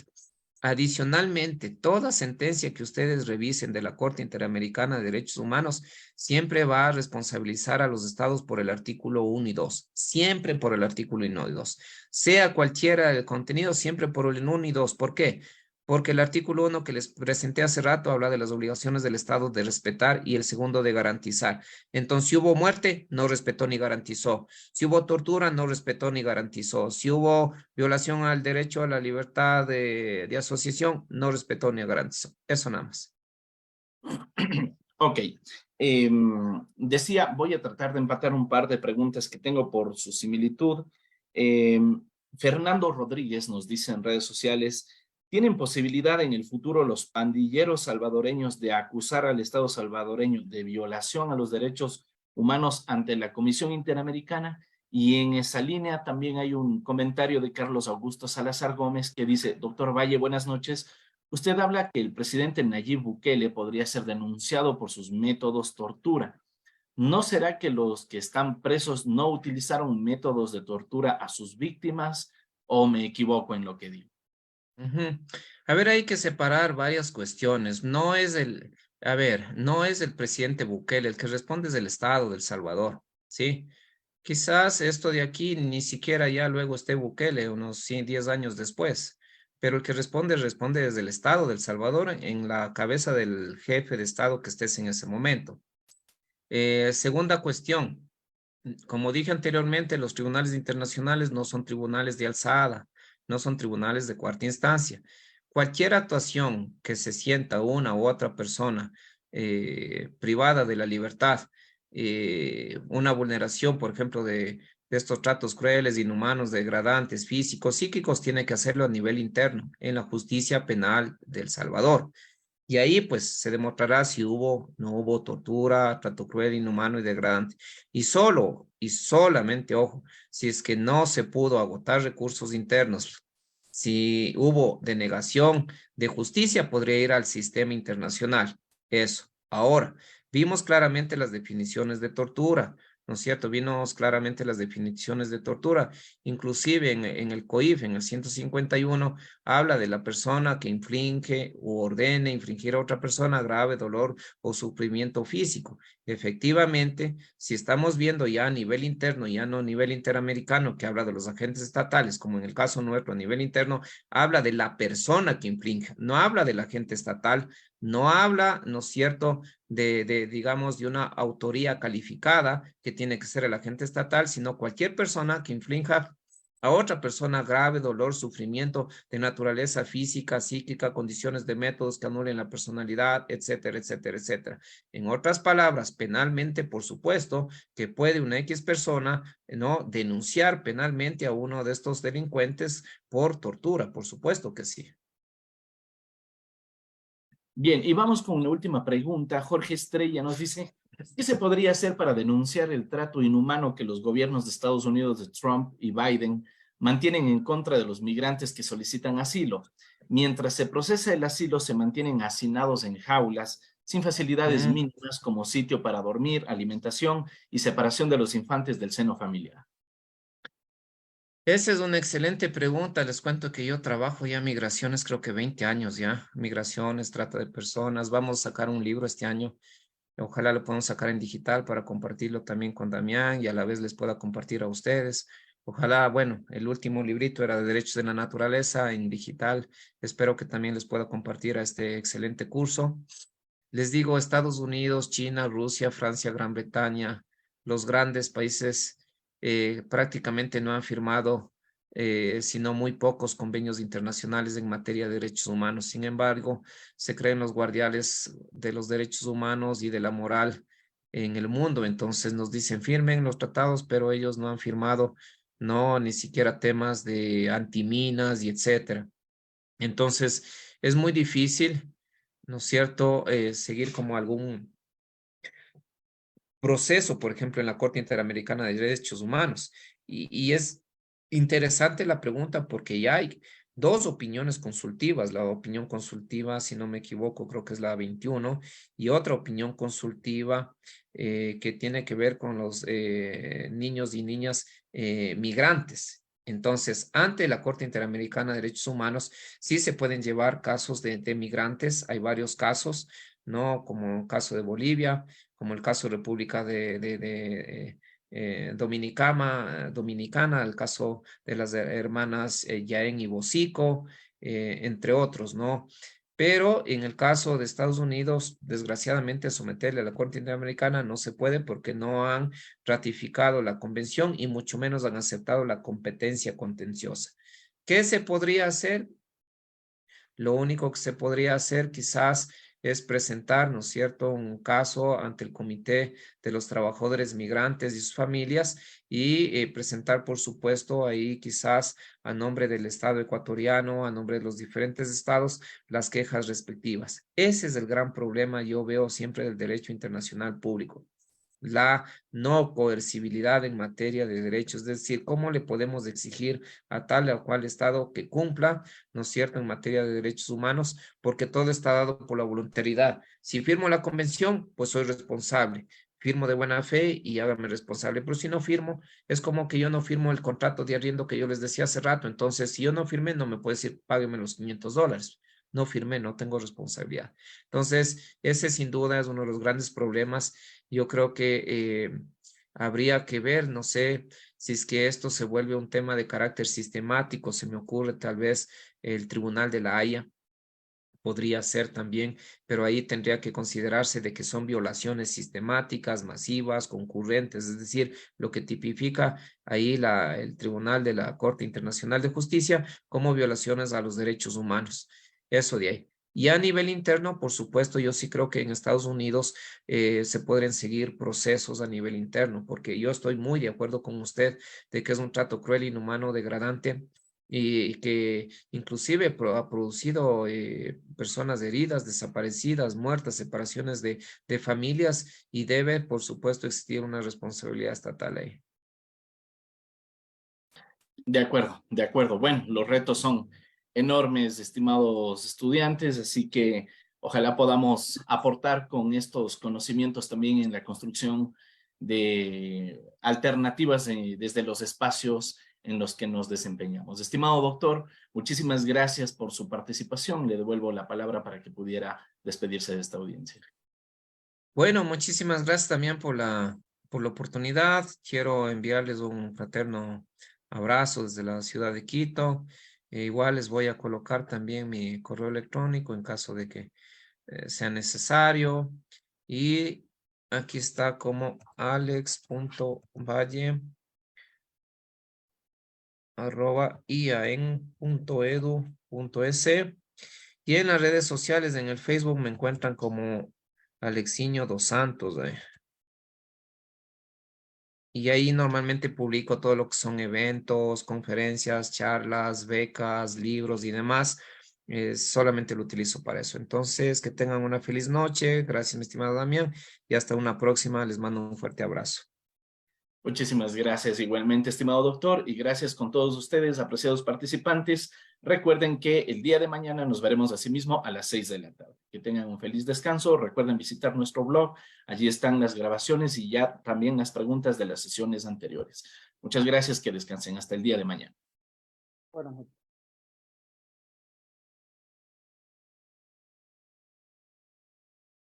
Adicionalmente, toda sentencia que ustedes revisen de la Corte Interamericana de Derechos Humanos siempre va a responsabilizar a los estados por el artículo 1 y 2, siempre por el artículo 1 y 2. Sea cualquiera el contenido, siempre por el 1 y 2. ¿Por qué? Porque el artículo 1 que les presenté hace rato habla de las obligaciones del Estado de respetar y el segundo de garantizar. Entonces, si hubo muerte, no respetó ni garantizó. Si hubo tortura, no respetó ni garantizó. Si hubo violación al derecho a la libertad de asociación, no respetó ni garantizó. Eso nada más. Ok, decía, voy a tratar de empatar un par de preguntas que tengo por su similitud. Fernando Rodríguez nos dice en redes sociales, ¿tienen posibilidad en el futuro los pandilleros salvadoreños de acusar al Estado salvadoreño de violación a los derechos humanos ante la Comisión Interamericana? Y en esa línea también hay un comentario de Carlos Augusto Salazar Gómez que dice, doctor Valle, buenas noches. Usted habla que el presidente Nayib Bukele podría ser denunciado por sus métodos tortura. ¿No será que los que están presos no utilizaron métodos de tortura a sus víctimas o me equivoco en lo que digo? Ujú. A ver, hay que separar varias cuestiones. No es el presidente Bukele, el que responde es el Estado del Salvador, ¿sí? Quizás esto de aquí ni siquiera ya luego esté Bukele, unos 100, 10 años después, pero el que responde desde el Estado del Salvador en la cabeza del jefe de Estado que estés en ese momento. Segunda cuestión, como dije anteriormente, los tribunales internacionales no son tribunales de alzada, no son tribunales de cuarta instancia. Cualquier actuación que se sienta una u otra persona privada de la libertad, una vulneración, por ejemplo, de estos tratos crueles, inhumanos, degradantes, físicos, psíquicos, tiene que hacerlo a nivel interno, en la justicia penal de El Salvador. Y ahí pues se demostrará si hubo, no hubo tortura, trato cruel, inhumano y degradante. Y solo y solamente, ojo, si es que no se pudo agotar recursos internos, si hubo denegación de justicia, podría ir al sistema internacional. Eso. Ahora, vimos claramente las definiciones de tortura, ¿no es cierto? Vimos claramente las definiciones de tortura. Inclusive en el COIF, en el 151, habla de la persona que inflige o ordene infringir a otra persona grave dolor o sufrimiento físico. Efectivamente, si estamos viendo ya a nivel interno, ya no a nivel interamericano, que habla de los agentes estatales, como en el caso nuestro a nivel interno, habla de la persona que infringe, no habla del agente estatal, no habla, ¿no es cierto?, digamos, de una autoría calificada que tiene que ser el agente estatal, sino cualquier persona que infrinja a otra persona grave dolor, sufrimiento de naturaleza física, psíquica, condiciones de métodos que anulen la personalidad, etcétera, etcétera, etcétera. En otras palabras, penalmente, por supuesto, que puede una X persona, ¿no?, denunciar penalmente a uno de estos delincuentes por tortura, por supuesto que sí. Bien, y vamos con la última pregunta. Jorge Estrella nos dice, ¿qué se podría hacer para denunciar el trato inhumano que los gobiernos de Estados Unidos de Trump y Biden mantienen en contra de los migrantes que solicitan asilo? Mientras se procesa el asilo, se mantienen hacinados en jaulas, sin facilidades Mm. mínimas como sitio para dormir, alimentación y separación de los infantes del seno familiar. Esa es una excelente pregunta. Les cuento que yo trabajo ya migraciones, creo que 20 años ya. Migraciones, trata de personas. Vamos a sacar un libro este año. Ojalá lo podamos sacar en digital para compartirlo también con Damián y a la vez les pueda compartir a ustedes. Ojalá, bueno, el último librito era de Derechos de la Naturaleza en digital. Espero que también les pueda compartir a este excelente curso. Les digo, Estados Unidos, China, Rusia, Francia, Gran Bretaña, los grandes países prácticamente no han firmado sino muy pocos convenios internacionales en materia de derechos humanos. Sin embargo, se creen los guardianes de los derechos humanos y de la moral en el mundo. Entonces nos dicen firmen los tratados, pero ellos no han firmado, no, ni siquiera temas de antiminas y etcétera. Entonces es muy difícil, ¿no es cierto?, seguir como algún proceso, por ejemplo, en la Corte Interamericana de Derechos Humanos. Y es interesante la pregunta porque ya hay dos opiniones consultivas. La opinión consultiva, si no me equivoco, creo que es la 21, y otra opinión consultiva que tiene que ver con los niños y niñas migrantes. Entonces, ante la Corte Interamericana de Derechos Humanos, sí se pueden llevar casos de migrantes. Hay varios casos, ¿no? Como el caso de Bolivia, como el caso de República Dominicana, el caso de las hermanas Yaén y Bosico, entre otros, ¿no? Pero en el caso de Estados Unidos, desgraciadamente, someterle a la Corte Interamericana no se puede porque no han ratificado la convención y mucho menos han aceptado la competencia contenciosa. ¿Qué se podría hacer? Lo único que se podría hacer quizás es presentar, ¿no es cierto?, un caso ante el Comité de los Trabajadores Migrantes y sus familias y presentar, por supuesto, ahí quizás a nombre del Estado ecuatoriano, a nombre de los diferentes estados, las quejas respectivas. Ese es el gran problema, yo veo siempre del derecho internacional público. La no coercibilidad en materia de derechos, es decir, cómo le podemos exigir a tal o cual Estado que cumpla, ¿no es cierto?, en materia de derechos humanos, porque todo está dado por la voluntariedad. Si firmo la convención, pues soy responsable, firmo de buena fe y hágame responsable, pero si no firmo, es como que yo no firmo el contrato de arriendo que yo les decía hace rato, entonces si yo no firmé, no me puede decir, págueme los $500. No firmé, no tengo responsabilidad. Entonces, ese sin duda es uno de los grandes problemas. Yo creo que habría que ver, no sé, si es que esto se vuelve un tema de carácter sistemático, se me ocurre tal vez el Tribunal de la Haya podría ser también, pero ahí tendría que considerarse de que son violaciones sistemáticas, masivas, concurrentes, es decir, lo que tipifica ahí el Tribunal de la Corte Internacional de Justicia como violaciones a los derechos humanos. Eso de ahí. Y a nivel interno, por supuesto, yo sí creo que en Estados Unidos se podrían seguir procesos a nivel interno, porque yo estoy muy de acuerdo con usted de que es un trato cruel, inhumano, degradante y que inclusive ha producido personas heridas, desaparecidas, muertas, separaciones de familias y debe, por supuesto, existir una responsabilidad estatal ahí. De acuerdo, de acuerdo. Bueno, los retos son enormes, estimados estudiantes, así que ojalá podamos aportar con estos conocimientos también en la construcción de alternativas desde los espacios en los que nos desempeñamos. Estimado doctor, muchísimas gracias por su participación. Le devuelvo la palabra para que pudiera despedirse de esta audiencia. Bueno, muchísimas gracias también por la oportunidad. Quiero enviarles un fraterno abrazo desde la ciudad de Quito. Igual les voy a colocar también mi correo electrónico en caso de que sea necesario. Y aquí está como alex.valle@iaen.edu.es. Y en las redes sociales, en el Facebook, me encuentran como Alexiño dos Santos. Y ahí normalmente publico todo lo que son eventos, conferencias, charlas, becas, libros y demás. Solamente lo utilizo para eso. Entonces, que tengan una feliz noche. Gracias, mi estimado Damián. Y hasta una próxima. Les mando un fuerte abrazo. Muchísimas gracias igualmente, estimado doctor, y gracias con todos ustedes, apreciados participantes. Recuerden que el día de mañana nos veremos asimismo a las 6 de la tarde. Que tengan un feliz descanso. Recuerden visitar nuestro blog. Allí están las grabaciones y ya también las preguntas de las sesiones anteriores. Muchas gracias, que descansen hasta el día de mañana. Buenas noches.